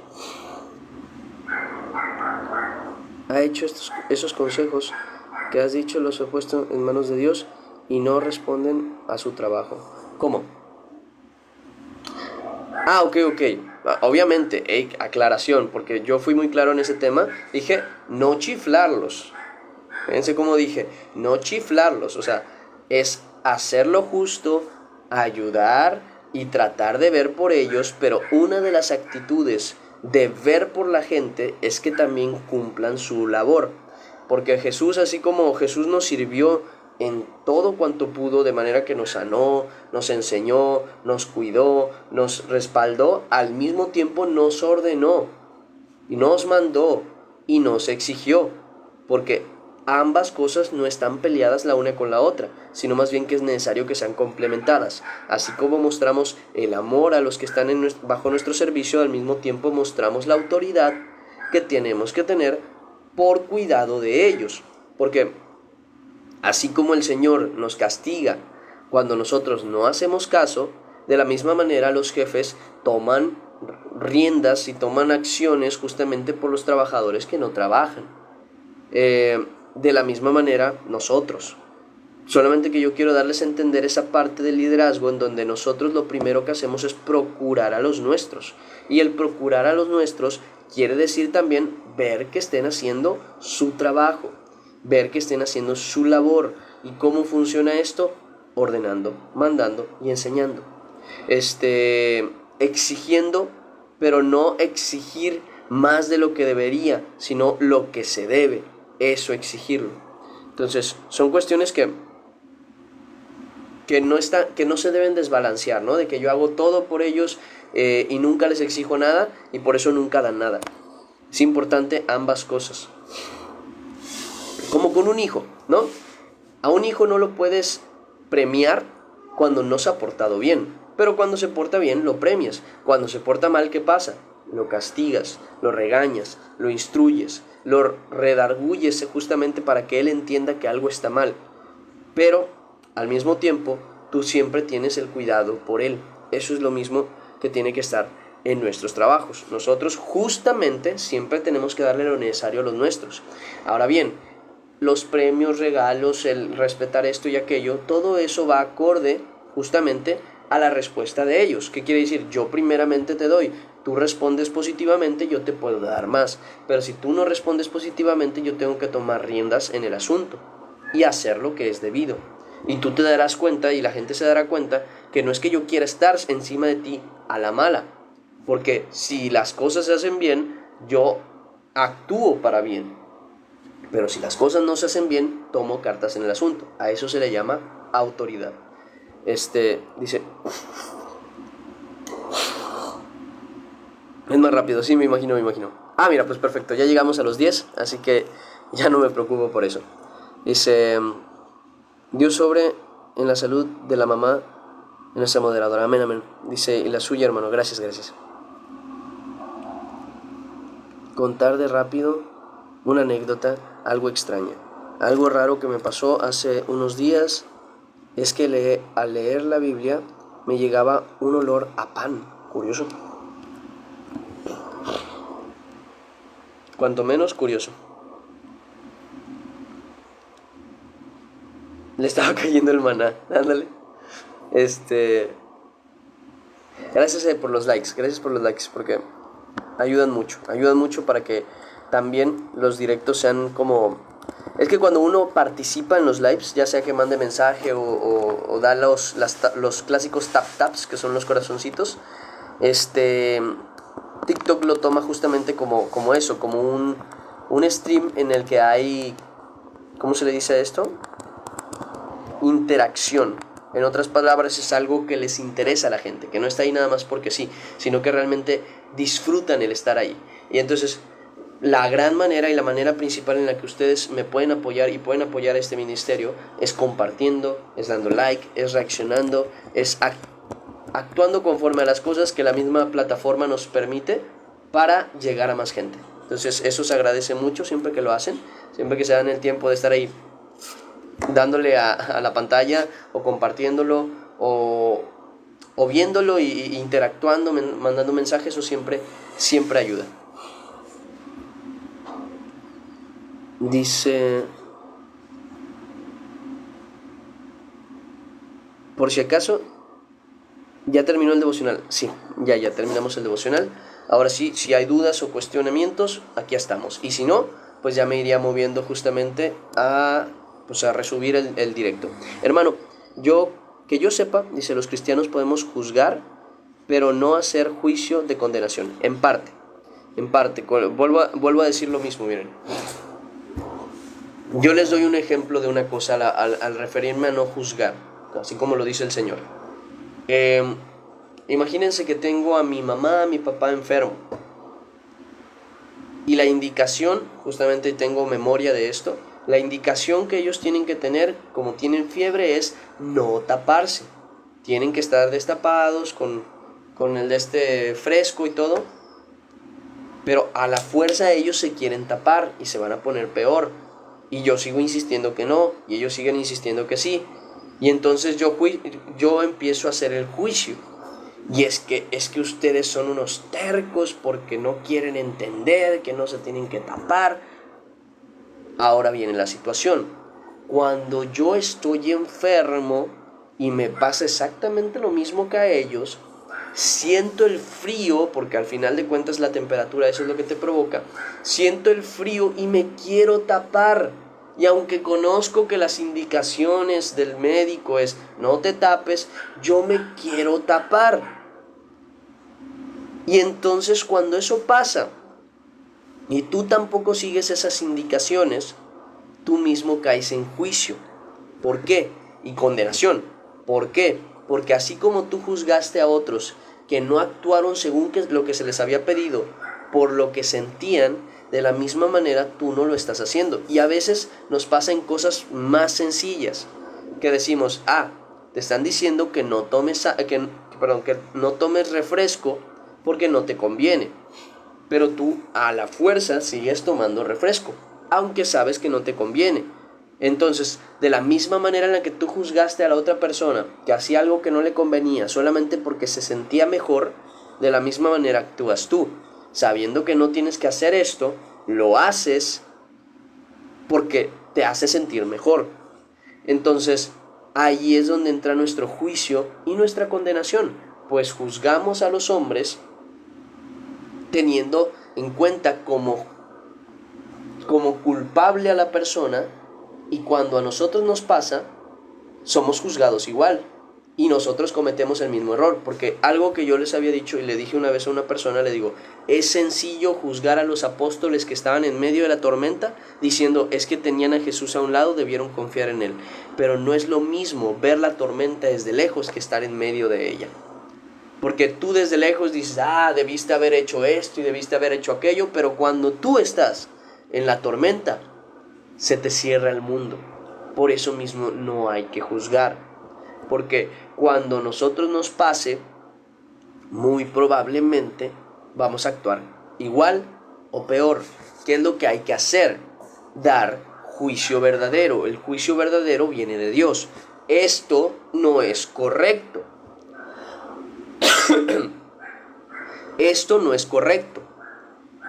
Ha hecho esos consejos que has dicho, los he puesto en manos de Dios y no responden a su trabajo. ¿Cómo? Ok. Obviamente, aclaración, porque yo fui muy claro en ese tema. Dije, no chiflarlos. Fíjense cómo dije, no chiflarlos. O sea, es hacer lo justo, ayudar y tratar de ver por ellos, pero una de las actitudes de ver por la gente es que también cumplan su labor. Porque Jesús, así como Jesús nos sirvió en todo cuanto pudo, de manera que nos sanó, nos enseñó, nos cuidó, nos respaldó, al mismo tiempo nos ordenó y nos mandó y nos exigió, porque ambas cosas no están peleadas la una con la otra, sino más bien que es necesario que sean complementadas. Así como mostramos el amor a los que están bajo nuestro servicio, al mismo tiempo mostramos la autoridad que tenemos que tener por cuidado de ellos. Porque así como el Señor nos castiga cuando nosotros no hacemos caso, de la misma manera los jefes toman riendas y toman acciones justamente por los trabajadores que no trabajan. De la misma manera nosotros. Solamente que yo quiero darles a entender esa parte del liderazgo en donde nosotros lo primero que hacemos es procurar a los nuestros. Y el procurar a los nuestros quiere decir también ver que estén haciendo su trabajo, ver que estén haciendo su labor. ¿Y cómo funciona esto? Ordenando, mandando y enseñando. Exigiendo, pero no exigir más de lo que debería, sino lo que se debe. Eso exigirlo. Entonces, son cuestiones que no se deben desbalancear, ¿no? De que yo hago todo por ellos y nunca les exijo nada y por eso nunca dan nada. Es importante ambas cosas. Como con un hijo, ¿no? A un hijo no lo puedes premiar cuando no se ha portado bien, pero cuando se porta bien lo premias. Cuando se porta mal, ¿qué pasa? Lo castigas, lo regañas, lo instruyes, lo redarguyes justamente para que él entienda que algo está mal. Pero al mismo tiempo, tú siempre tienes el cuidado por él. Eso es lo mismo que tiene que estar en nuestros trabajos. Nosotros justamente siempre tenemos que darle lo necesario a los nuestros. Ahora bien, los premios, regalos, el respetar esto y aquello, todo eso va acorde justamente a la respuesta de ellos. ¿Qué quiere decir? Yo primeramente te doy, tú respondes positivamente, yo te puedo dar más. Pero si tú no respondes positivamente, yo tengo que tomar riendas en el asunto y hacer lo que es debido. Y tú te darás cuenta y la gente se dará cuenta que no es que yo quiera estar encima de ti a la mala. Porque si las cosas se hacen bien, yo actúo para bien. Pero si las cosas no se hacen bien, tomo cartas en el asunto. A eso se le llama autoridad. Dice... Es más rápido, sí, me imagino. Ah, mira, pues perfecto, ya llegamos a los 10, así que ya no me preocupo por eso. Dice... Dios sobre en la salud de la mamá, en nuestra moderadora. Amén, amén. Dice, y la suya, hermano. Gracias. Contar de rápido una anécdota, algo extraña. Algo raro que me pasó hace unos días es que al leer la Biblia me llegaba un olor a pan. Curioso. Cuanto menos curioso. Le estaba cayendo el maná, ándale. Gracias por los likes, porque ayudan mucho para que también los directos sean como... Es que cuando uno participa en los lives, ya sea que mande mensaje o da los clásicos taps, que son los corazoncitos, TikTok lo toma justamente como eso, como un stream en el que hay... ¿Cómo se le dice a esto? Interacción. En otras palabras, es algo que les interesa a la gente, que no está ahí nada más porque sí, sino que realmente disfrutan el estar ahí. Y entonces, la gran manera y la manera principal en la que ustedes me pueden apoyar y pueden apoyar a este ministerio es compartiendo, es dando like, es reaccionando, es actuando conforme a las cosas que la misma plataforma nos permite para llegar a más gente. Entonces, eso se agradece mucho siempre que lo hacen, siempre que se dan el tiempo de estar ahí dándole a la pantalla o compartiéndolo o viéndolo y interactuando, mandando mensajes, eso siempre ayuda. Dice, por si acaso, ¿ya terminó el devocional? Sí, ya terminamos el devocional. Ahora sí, si hay dudas o cuestionamientos, aquí estamos. Y si no, pues ya me iría moviendo justamente a resubir el directo. Hermano, que yo sepa, dice, los cristianos podemos juzgar, pero no hacer juicio de condenación. En parte. Vuelvo a decir lo mismo, miren. Yo les doy un ejemplo de una cosa al referirme a no juzgar, así como lo dice el Señor. Imagínense que tengo a mi mamá, a mi papá enfermo. Y la indicación, justamente tengo memoria de esto, La indicación que ellos tienen que tener, como tienen fiebre, es no taparse. Tienen que estar destapados con el de este fresco y todo. Pero a la fuerza ellos se quieren tapar y se van a poner peor. Y yo sigo insistiendo que no, y ellos siguen insistiendo que sí. Y entonces yo empiezo a hacer el juicio. Y es que ustedes son unos tercos porque no quieren entender que no se tienen que tapar. Ahora viene la situación. Cuando yo estoy enfermo y me pasa exactamente lo mismo que a ellos, siento el frío, porque al final de cuentas la temperatura, eso es lo que te provoca, siento el frío y me quiero tapar. Y aunque conozco que las indicaciones del médico es no te tapes, yo me quiero tapar. Y entonces cuando eso pasa y tú tampoco sigues esas indicaciones, tú mismo caes en juicio. ¿Por qué? Y condenación. ¿Por qué? Porque así como tú juzgaste a otros que no actuaron según lo que se les había pedido, por lo que sentían, de la misma manera tú no lo estás haciendo. Y a veces nos pasa en cosas más sencillas, que decimos, te están diciendo que no tomes, que no tomes refresco porque no te conviene. Pero tú a la fuerza sigues tomando refresco, aunque sabes que no te conviene. Entonces, de la misma manera en la que tú juzgaste a la otra persona que hacía algo que no le convenía solamente porque se sentía mejor, de la misma manera actúas tú. Sabiendo que no tienes que hacer esto, lo haces porque te hace sentir mejor. Entonces, ahí es donde entra nuestro juicio y nuestra condenación, pues juzgamos a los hombres teniendo en cuenta como culpable a la persona, y cuando a nosotros nos pasa, somos juzgados igual y nosotros cometemos el mismo error. Porque algo que yo les había dicho y le dije una vez a una persona, le digo, es sencillo juzgar a los apóstoles que estaban en medio de la tormenta diciendo, es que tenían a Jesús a un lado, debieron confiar en él. Pero no es lo mismo ver la tormenta desde lejos que estar en medio de ella. Porque tú desde lejos dices, debiste haber hecho esto y debiste haber hecho aquello, pero cuando tú estás en la tormenta, se te cierra el mundo. Por eso mismo no hay que juzgar. Porque cuando nosotros nos pase, muy probablemente vamos a actuar igual o peor. ¿Qué es lo que hay que hacer? Dar juicio verdadero. El juicio verdadero viene de Dios. Esto no es correcto. Esto no es correcto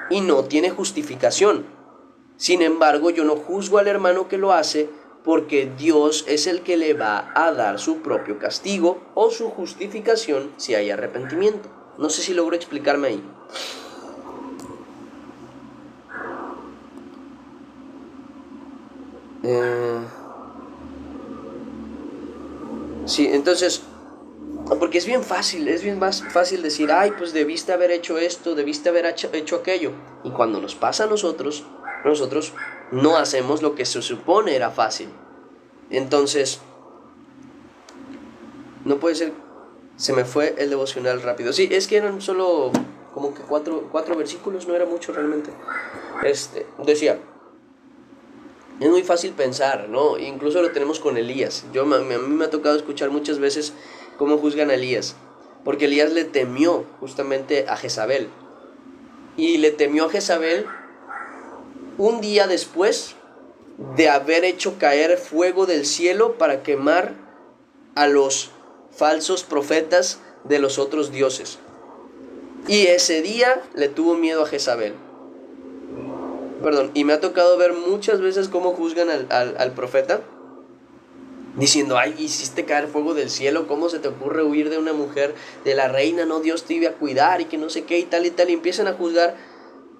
y no tiene justificación. Sin embargo, yo no juzgo al hermano que lo hace, porque Dios es el que le va a dar su propio castigo o su justificación si hay arrepentimiento. No sé si logro explicarme ahí. Sí, entonces, porque es bien más fácil decir, pues debiste haber hecho esto, debiste haber hecho aquello. Y cuando nos pasa a nosotros no hacemos lo que se supone era fácil. Entonces, no puede ser, se me fue el devocional rápido. Sí, es que eran solo como que cuatro versículos, no era mucho realmente. Decía, es muy fácil pensar, ¿no? Incluso lo tenemos con Elías. A mí me ha tocado escuchar muchas veces cómo juzgan a Elías, porque Elías le temió justamente a Jezabel. Y le temió a Jezabel un día después de haber hecho caer fuego del cielo para quemar a los falsos profetas de los otros dioses. Y ese día le tuvo miedo a Jezabel. Y me ha tocado ver muchas veces cómo juzgan al profeta, diciendo, hiciste caer fuego del cielo, ¿cómo se te ocurre huir de una mujer, de la reina? No, Dios te iba a cuidar y que no sé qué y tal, y empiezan a juzgar.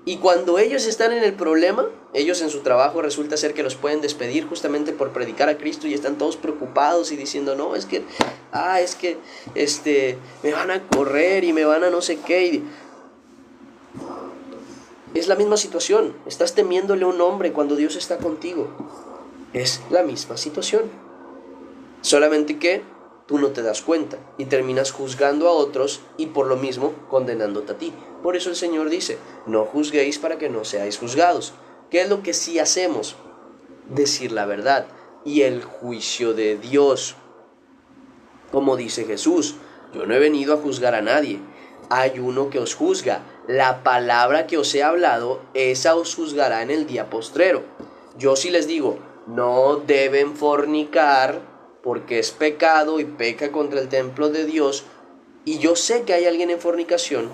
Y cuando ellos están en el problema, ellos en su trabajo resulta ser que los pueden despedir justamente por predicar a Cristo, y están todos preocupados y diciendo, no, es que me van a correr y me van a no sé qué. Es la misma situación. Estás temiéndole a un hombre cuando Dios está contigo. Es la misma situación. Solamente que tú no te das cuenta y terminas juzgando a otros y por lo mismo condenándote a ti. Por eso el Señor dice, no juzguéis para que no seáis juzgados. ¿Qué es lo que sí hacemos? decir la verdad. Y el juicio de Dios, como dice Jesús, yo no he venido a juzgar a nadie, hay uno que os juzga. La palabra que os he hablado, esa os juzgará en el día postrero. Yo sí les digo, no deben fornicar, porque es pecado y peca contra el templo de Dios. Y yo sé que hay alguien en fornicación.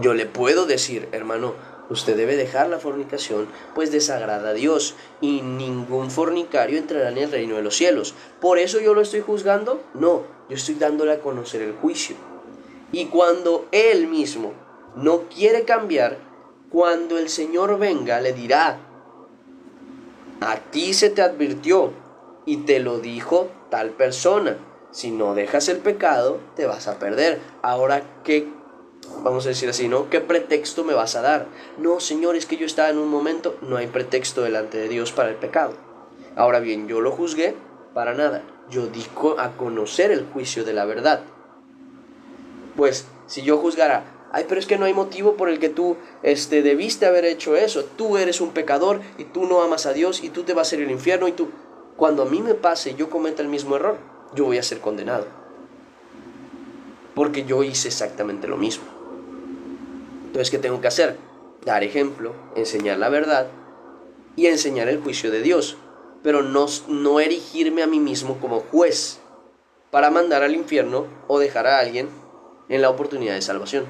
Yo le puedo decir, hermano, usted debe dejar la fornicación, pues desagrada a Dios, y ningún fornicario entrará en el reino de los cielos. ¿Por eso yo lo estoy juzgando? No, yo estoy dándole a conocer el juicio. Y cuando él mismo no quiere cambiar, cuando el Señor venga, le dirá, a ti se te advirtió y te lo dijo tal persona. Si no dejas el pecado, te vas a perder. Ahora, ¿qué? Vamos a decir así, ¿no? ¿Qué pretexto me vas a dar? No, Señor, es que yo estaba en un momento. No hay pretexto delante de Dios para el pecado. Ahora bien, yo lo juzgué para nada. Yo di a conocer el juicio de la verdad. Pues, si yo juzgara, ay, pero es que no hay motivo por el que tú debiste haber hecho eso. Tú eres un pecador y tú no amas a Dios y tú te vas a ir al infierno y tú... Cuando a mí me pase, yo cometa el mismo error, yo voy a ser condenado. Porque yo hice exactamente lo mismo. Entonces, ¿qué tengo que hacer? Dar ejemplo, enseñar la verdad y enseñar el juicio de Dios. Pero no erigirme a mí mismo como juez para mandar al infierno o dejar a alguien en la oportunidad de salvación.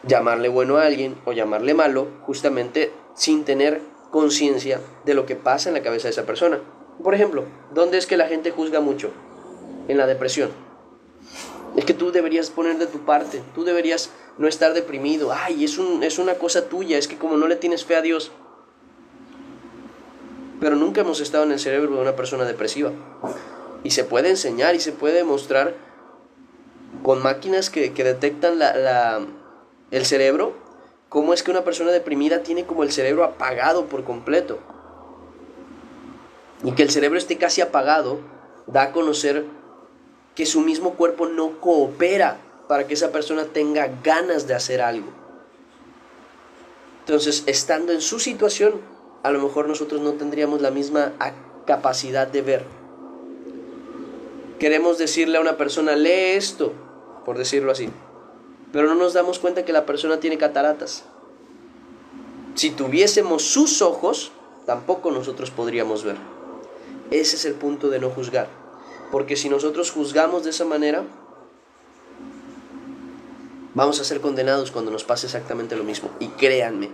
Llamarle bueno a alguien o llamarle malo justamente sin tener conciencia de lo que pasa en la cabeza de esa persona. Por ejemplo, ¿dónde es que la gente juzga mucho? En la depresión. Es que tú deberías poner de tu parte, tú deberías no estar deprimido. Ay, es una cosa tuya, es que como no le tienes fe a Dios. Pero nunca hemos estado en el cerebro de una persona depresiva. Y se puede enseñar y se puede demostrar con máquinas que detectan el cerebro, cómo es que una persona deprimida tiene como el cerebro apagado por completo. Y que el cerebro esté casi apagado da a conocer que su mismo cuerpo no coopera para que esa persona tenga ganas de hacer algo. Entonces, estando en su situación, a lo mejor nosotros no tendríamos la misma capacidad de ver. Queremos decirle a una persona, lee esto, por decirlo así, pero no nos damos cuenta que la persona tiene cataratas. Si tuviésemos sus ojos, tampoco nosotros podríamos ver. Ese es el punto de no juzgar. Porque si nosotros juzgamos de esa manera, vamos a ser condenados cuando nos pase exactamente lo mismo. Y créanme,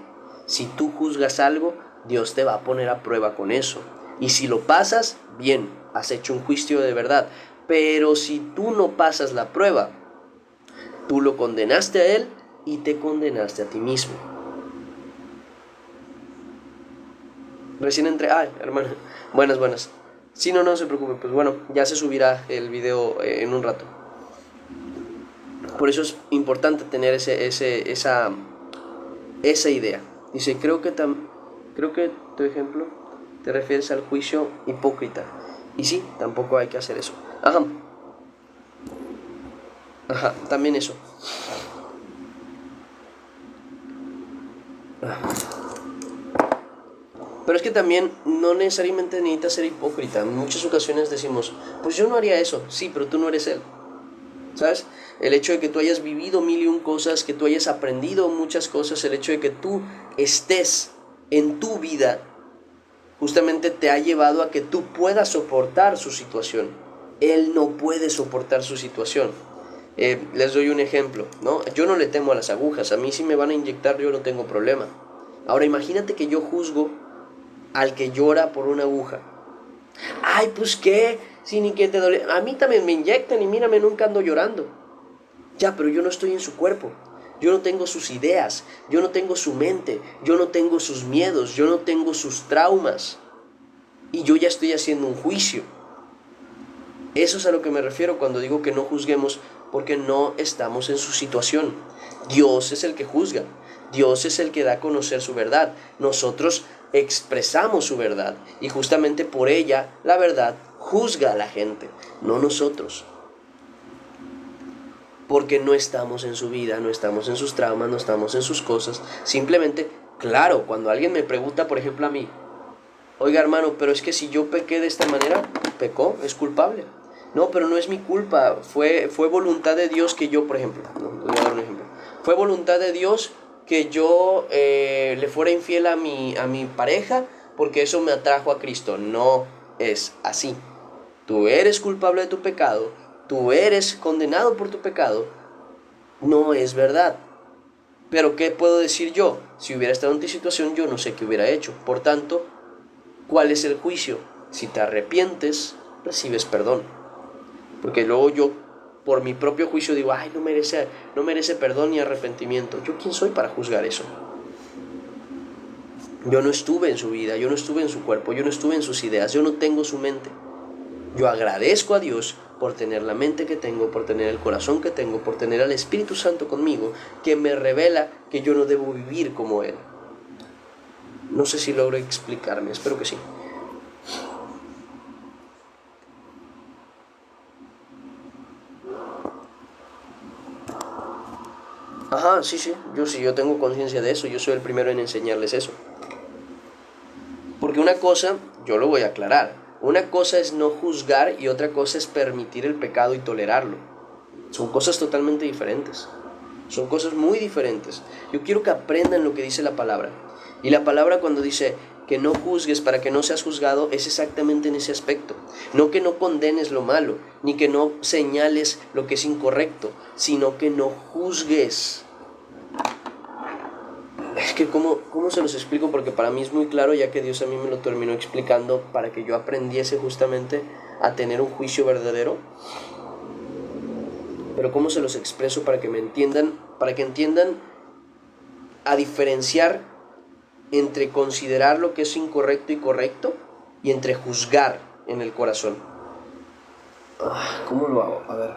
si tú juzgas algo, Dios te va a poner a prueba con eso. Y si lo pasas, bien, has hecho un juicio de verdad. Pero si tú no pasas la prueba, tú lo condenaste a él y te condenaste a ti mismo. Recién entré... Ay, hermano, buenas. Si no se preocupe, pues bueno, ya se subirá el video en un rato. Por eso es importante tener esa idea. Dice, creo que tu ejemplo te refieres al juicio hipócrita. Y sí, tampoco hay que hacer eso. Ajá, también eso. Pero es que también no necesariamente necesitas ser hipócrita. En muchas ocasiones decimos, pues yo no haría eso. Sí, pero tú no eres él. ¿Sabes? El hecho de que tú hayas vivido mil y un cosas, que tú hayas aprendido muchas cosas, el hecho de que tú estés en tu vida, justamente te ha llevado a que tú puedas soportar su situación. Él no puede soportar su situación. Les doy un ejemplo, ¿no? Yo no le temo a las agujas. A mí si me van a inyectar yo no tengo problema. Ahora imagínate que yo juzgo al que llora por una aguja. Ay, pues qué, si ni que te duele. A mí también me inyectan y mírame, nunca ando llorando. Ya, pero yo no estoy en su cuerpo. Yo no tengo sus ideas, yo no tengo su mente, yo no tengo sus miedos, yo no tengo sus traumas. Y yo ya estoy haciendo un juicio. Eso es a lo que me refiero cuando digo que no juzguemos, porque no estamos en su situación. Dios es el que juzga. Dios es el que da a conocer su verdad. Nosotros expresamos su verdad y justamente por ella la verdad juzga a la gente, no nosotros. Porque no estamos en su vida, no estamos en sus traumas, no estamos en sus cosas. Simplemente Claro, cuando alguien me pregunta, por ejemplo, a mí, oiga hermano, pero es que si yo pequé de esta manera, pecó, es culpable. No, pero no es mi culpa, fue voluntad de Dios que yo, por ejemplo, no, voy a dar un ejemplo. Fue voluntad de Dios que yo le fuera infiel a mi pareja porque eso me atrajo a Cristo. No es así. Tú eres culpable de tu pecado, tú eres condenado por tu pecado. No es verdad. Pero ¿qué puedo decir yo? Si hubiera estado en tu situación, yo no sé qué hubiera hecho. Por tanto, ¿cuál es el juicio? Si te arrepientes, recibes perdón. Porque luego yo, por mi propio juicio, digo, ay, no merece perdón ni arrepentimiento. ¿Yo quién soy para juzgar eso? Yo no estuve en su vida, yo no estuve en su cuerpo, yo no estuve en sus ideas, yo no tengo su mente. Yo agradezco a Dios por tener la mente que tengo, por tener el corazón que tengo, por tener al Espíritu Santo conmigo, que me revela que yo no debo vivir como Él. No sé si logro explicarme, espero que sí. Ajá, sí, yo tengo conciencia de eso, yo soy el primero en enseñarles eso. Porque una cosa, yo lo voy a aclarar, una cosa es no juzgar y otra cosa es permitir el pecado y tolerarlo. Son cosas totalmente diferentes. Son cosas muy diferentes. Yo quiero que aprendan lo que dice la palabra. Y la palabra cuando dice que no juzgues para que no seas juzgado es exactamente en ese aspecto. No que no condenes lo malo, ni que no señales lo que es incorrecto, sino que no juzgues. Es que ¿cómo se los explico? Porque para mí es muy claro, ya que Dios a mí me lo terminó explicando para que yo aprendiese justamente a tener un juicio verdadero. Pero ¿cómo se los expreso para que me entiendan? Para que entiendan a diferenciar entre considerar lo que es incorrecto y correcto y entre juzgar en el corazón. ¿Cómo lo hago? A ver.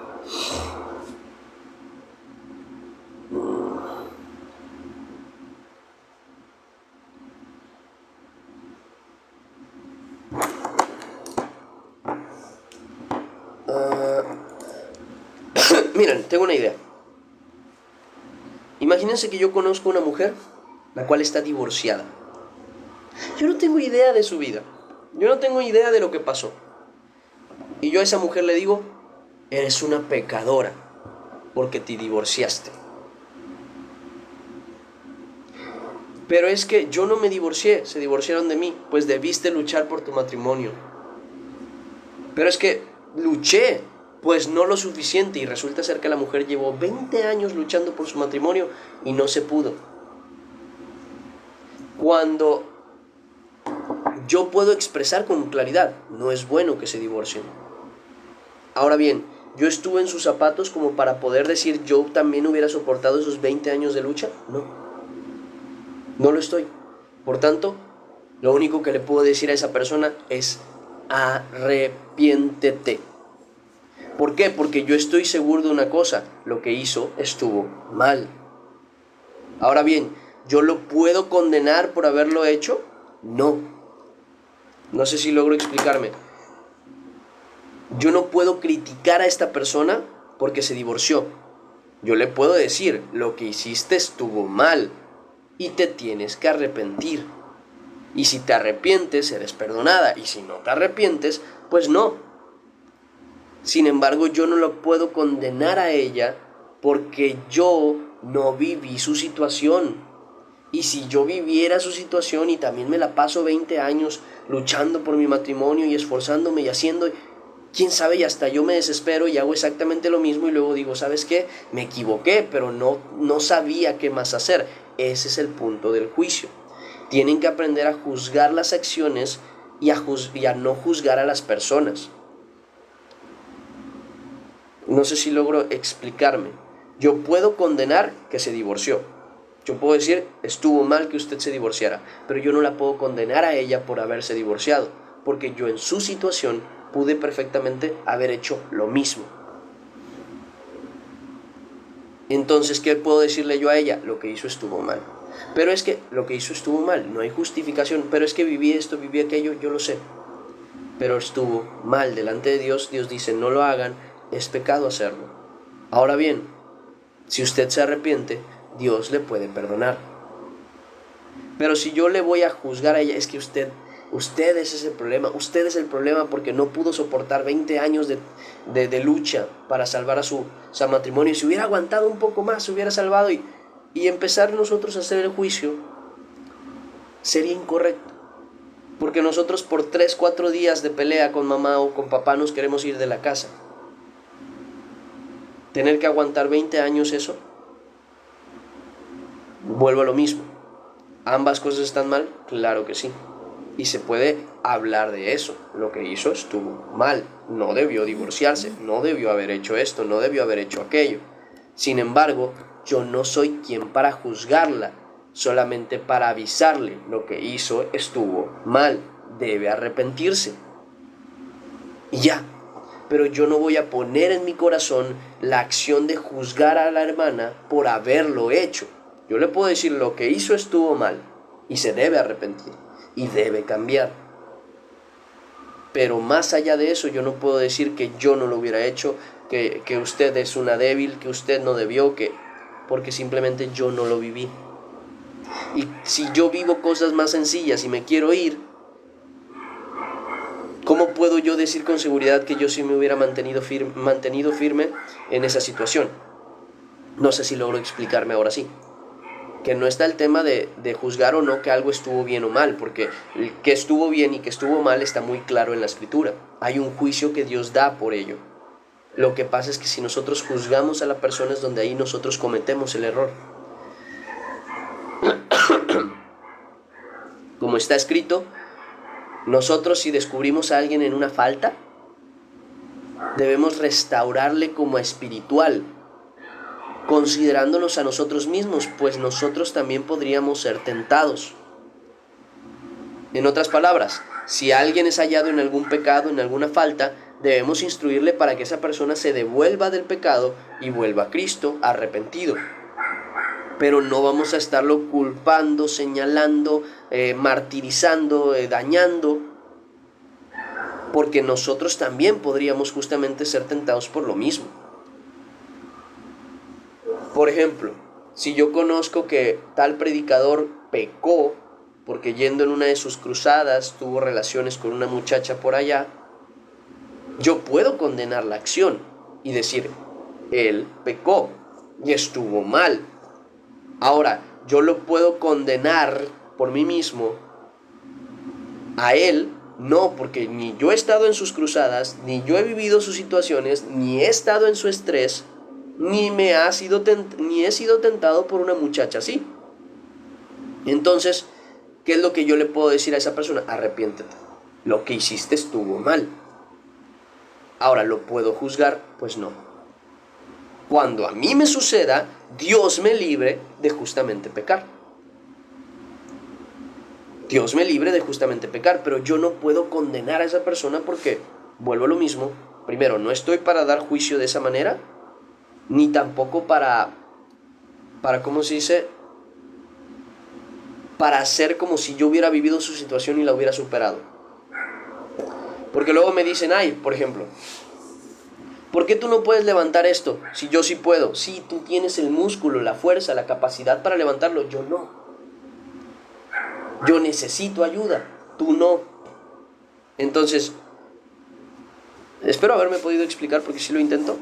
Miren, tengo una idea. Imagínense que yo conozco una mujer la cual está divorciada. Yo no tengo idea de su vida. Yo no tengo idea de lo que pasó. Y yo a esa mujer le digo, eres una pecadora porque te divorciaste. Pero es que yo no me divorcié, se divorciaron de mí, pues debiste luchar por tu matrimonio. Pero es que luché, pues no lo suficiente, y resulta ser que la mujer llevó 20 años luchando por su matrimonio y no se pudo. Cuando yo puedo expresar con claridad, no es bueno que se divorcien. Ahora bien, ¿yo estuve en sus zapatos como para poder decir yo también hubiera soportado esos 20 años de lucha? No lo estoy. Por tanto, lo único que le puedo decir a esa persona es arrepiéntete. ¿Por qué? Porque yo estoy seguro de una cosa, lo que hizo estuvo mal. Ahora bien, ¿yo lo puedo condenar por haberlo hecho? No. No sé si logro explicarme. Yo no puedo criticar a esta persona porque se divorció. Yo le puedo decir, lo que hiciste estuvo mal y te tienes que arrepentir. Y si te arrepientes, eres perdonada. Y si no te arrepientes, pues no. Sin embargo, yo no lo puedo condenar a ella porque yo no viví su situación. Y si yo viviera su situación y también me la paso 20 años luchando por mi matrimonio y esforzándome y haciendo, quién sabe, y hasta yo me desespero y hago exactamente lo mismo y luego digo, ¿sabes qué? Me equivoqué, pero no sabía qué más hacer. Ese es el punto del juicio. Tienen que aprender a juzgar las acciones y a no juzgar a las personas. No sé si logro explicarme. Yo puedo condenar que se divorció. Yo puedo decir, estuvo mal que usted se divorciara, pero yo no la puedo condenar a ella por haberse divorciado, porque yo en su situación pude perfectamente haber hecho lo mismo. Entonces, ¿qué puedo decirle yo a ella? Lo que hizo estuvo mal. Pero es que lo que hizo estuvo mal, no hay justificación. Pero es que viví esto, viví aquello, yo lo sé. Pero estuvo mal delante de Dios. Dios dice, no lo hagan, es pecado hacerlo. Ahora bien, si usted se arrepiente, Dios le puede perdonar. Pero si yo le voy a juzgar a ella, es que usted es el problema, usted es el problema porque no pudo soportar 20 años de lucha para salvar a su matrimonio. Si hubiera aguantado un poco más, se hubiera salvado y empezar nosotros a hacer el juicio, sería incorrecto. Porque nosotros por 3, 4 días de pelea con mamá o con papá nos queremos ir de la casa. Tener que aguantar 20 años eso, vuelvo a lo mismo. ¿Ambas cosas están mal? Claro que sí. Y se puede hablar de eso. Lo que hizo estuvo mal. No debió divorciarse, no debió haber hecho esto, no debió haber hecho aquello. Sin embargo, yo no soy quien para juzgarla, solamente para avisarle lo que hizo estuvo mal, debe arrepentirse. Y ya. Pero yo no voy a poner en mi corazón la acción de juzgar a la hermana por haberlo hecho. Yo le puedo decir lo que hizo estuvo mal y se debe arrepentir y debe cambiar. Pero más allá de eso yo no puedo decir que yo no lo hubiera hecho, que usted es una débil, que usted no debió, porque simplemente yo no lo viví. Y si yo vivo cosas más sencillas y me quiero ir, ¿cómo puedo yo decir con seguridad que yo sí me hubiera mantenido firme en esa situación? No sé si logro explicarme ahora sí. Que no está el tema de juzgar o no que algo estuvo bien o mal, porque que estuvo bien y que estuvo mal está muy claro en la Escritura. Hay un juicio que Dios da por ello. Lo que pasa es que si nosotros juzgamos a la persona es donde ahí nosotros cometemos el error. Como está escrito, nosotros si descubrimos a alguien en una falta, debemos restaurarle como espiritual, considerándonos a nosotros mismos, pues nosotros también podríamos ser tentados. En otras palabras, si alguien es hallado en algún pecado, en alguna falta, debemos instruirle para que esa persona se devuelva del pecado y vuelva a Cristo arrepentido. Pero no vamos a estarlo culpando, señalando, martirizando, dañando, porque nosotros también podríamos justamente ser tentados por lo mismo. Por ejemplo, si yo conozco que tal predicador pecó porque yendo en una de sus cruzadas tuvo relaciones con una muchacha por allá, yo puedo condenar la acción y decir, él pecó y estuvo mal. Ahora, yo lo puedo condenar por mí mismo a él, no, porque ni yo he estado en sus cruzadas, ni yo he vivido sus situaciones, ni he estado en su estrés, ni he sido tentado por una muchacha así. Entonces, ¿qué es lo que yo le puedo decir a esa persona? Arrepiéntete, lo que hiciste estuvo mal. Ahora, ¿lo puedo juzgar? Pues no. Cuando a mí me suceda, Dios me libre de justamente pecar. Dios me libre de justamente pecar, pero yo no puedo condenar a esa persona porque, vuelvo a lo mismo, primero, no estoy para dar juicio de esa manera, ni tampoco para ¿cómo se dice? Para hacer como si yo hubiera vivido su situación y la hubiera superado. Porque luego me dicen, ay, por ejemplo, ¿por qué tú no puedes levantar esto? Si yo sí puedo. Sí, tú tienes el músculo, la fuerza, la capacidad para levantarlo, yo no. Yo necesito ayuda, tú no. Entonces, espero haberme podido explicar porque sí lo intento.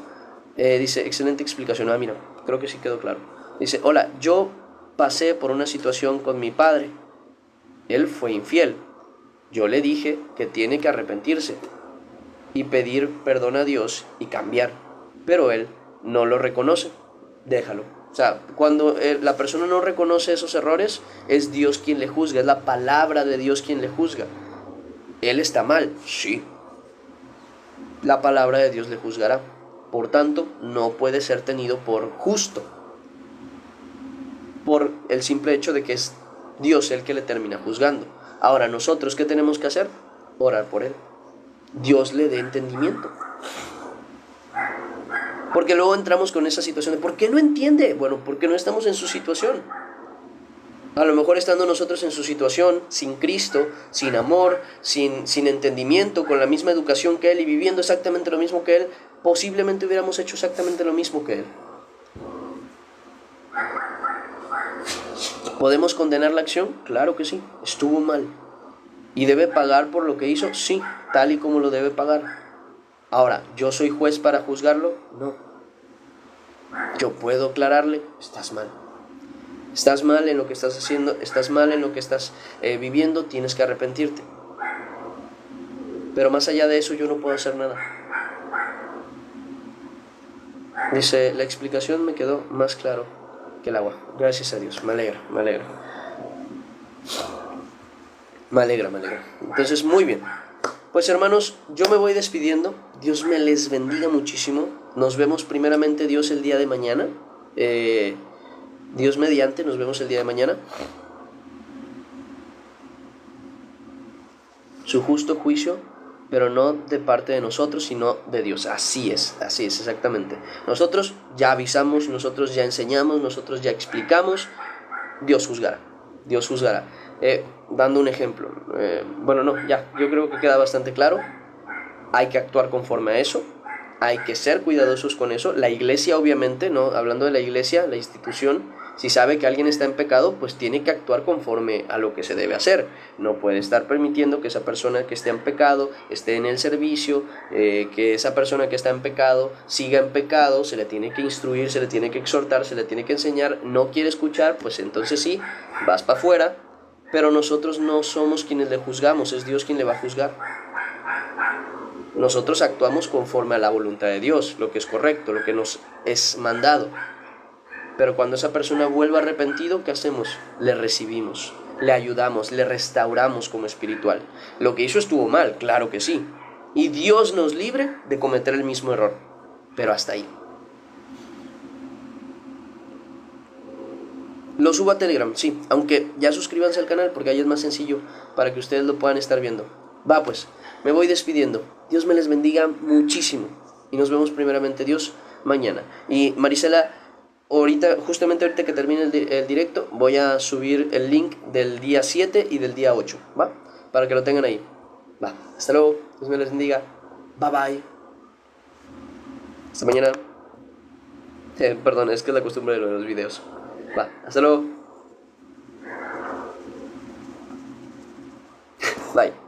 Dice, excelente explicación. Mira, creo que sí quedó claro. Dice, hola, yo pasé por una situación con mi padre. Él fue infiel. Yo le dije que tiene que arrepentirse y pedir perdón a Dios y cambiar. Pero él no lo reconoce. Déjalo. O sea, cuando la persona no reconoce esos errores, es Dios quien le juzga, es la palabra de Dios quien le juzga. Él está mal, sí. La palabra de Dios le juzgará. Por tanto, no puede ser tenido por justo, por el simple hecho de que es Dios el que le termina juzgando. Ahora, ¿nosotros qué tenemos que hacer? Orar por él. Dios le dé entendimiento. Porque luego entramos con esa situación de ¿por qué no entiende? Bueno, porque no estamos en su situación. A lo mejor estando nosotros en su situación, sin Cristo, sin amor, sin entendimiento, con la misma educación que Él y viviendo exactamente lo mismo que Él, posiblemente hubiéramos hecho exactamente lo mismo que Él. ¿Podemos condenar la acción? Claro que sí, estuvo mal. ¿Y debe pagar por lo que hizo? Sí, tal y como lo debe pagar. Ahora, ¿yo soy juez para juzgarlo? No. Yo puedo aclararle, estás mal. Estás mal en lo que estás haciendo, estás mal en lo que estás viviendo, tienes que arrepentirte. Pero más allá de eso yo no puedo hacer nada. Dice, la explicación me quedó más claro que el agua. Gracias a Dios, me alegra, me alegra. Me alegra, me alegra. Entonces, muy bien. Pues hermanos, yo me voy despidiendo. Dios me les bendiga muchísimo. Nos vemos primeramente Dios el día de mañana. Dios mediante, nos vemos el día de mañana. Su justo juicio, pero no de parte de nosotros, sino de Dios. Así es, exactamente. Nosotros ya avisamos, nosotros ya enseñamos, nosotros ya explicamos. Dios juzgará, Dios juzgará. Dando un ejemplo, yo creo que queda bastante claro. Hay que actuar conforme a eso, hay que ser cuidadosos con eso. La iglesia, obviamente, ¿no? Hablando de la iglesia, la institución, si sabe que alguien está en pecado, pues tiene que actuar conforme a lo que se debe hacer. No puede estar permitiendo que esa persona que esté en pecado esté en el servicio, que esa persona que está en pecado siga en pecado. Se le tiene que instruir, se le tiene que exhortar, se le tiene que enseñar. No quiere escuchar, pues entonces sí, vas para afuera. Pero nosotros no somos quienes le juzgamos, es Dios quien le va a juzgar. Nosotros actuamos conforme a la voluntad de Dios, lo que es correcto, lo que nos es mandado. Pero cuando esa persona vuelva arrepentido, ¿qué hacemos? Le recibimos, le ayudamos, le restauramos como espiritual. Lo que hizo estuvo mal, claro que sí. Y Dios nos libre de cometer el mismo error. Pero hasta ahí. Lo subo a Telegram, sí. Aunque ya suscríbanse al canal porque ahí es más sencillo para que ustedes lo puedan estar viendo. Va pues, me voy despidiendo. Dios me les bendiga muchísimo. Y nos vemos primeramente Dios mañana. Y Marisela, justamente ahorita que termine el directo, voy a subir el link del día 7 y del día 8, ¿va? Para que lo tengan ahí. Va, hasta luego. Dios me les bendiga. Bye bye. Hasta mañana. Perdón, es que es la costumbre de los videos. Va, hasta luego. Bye.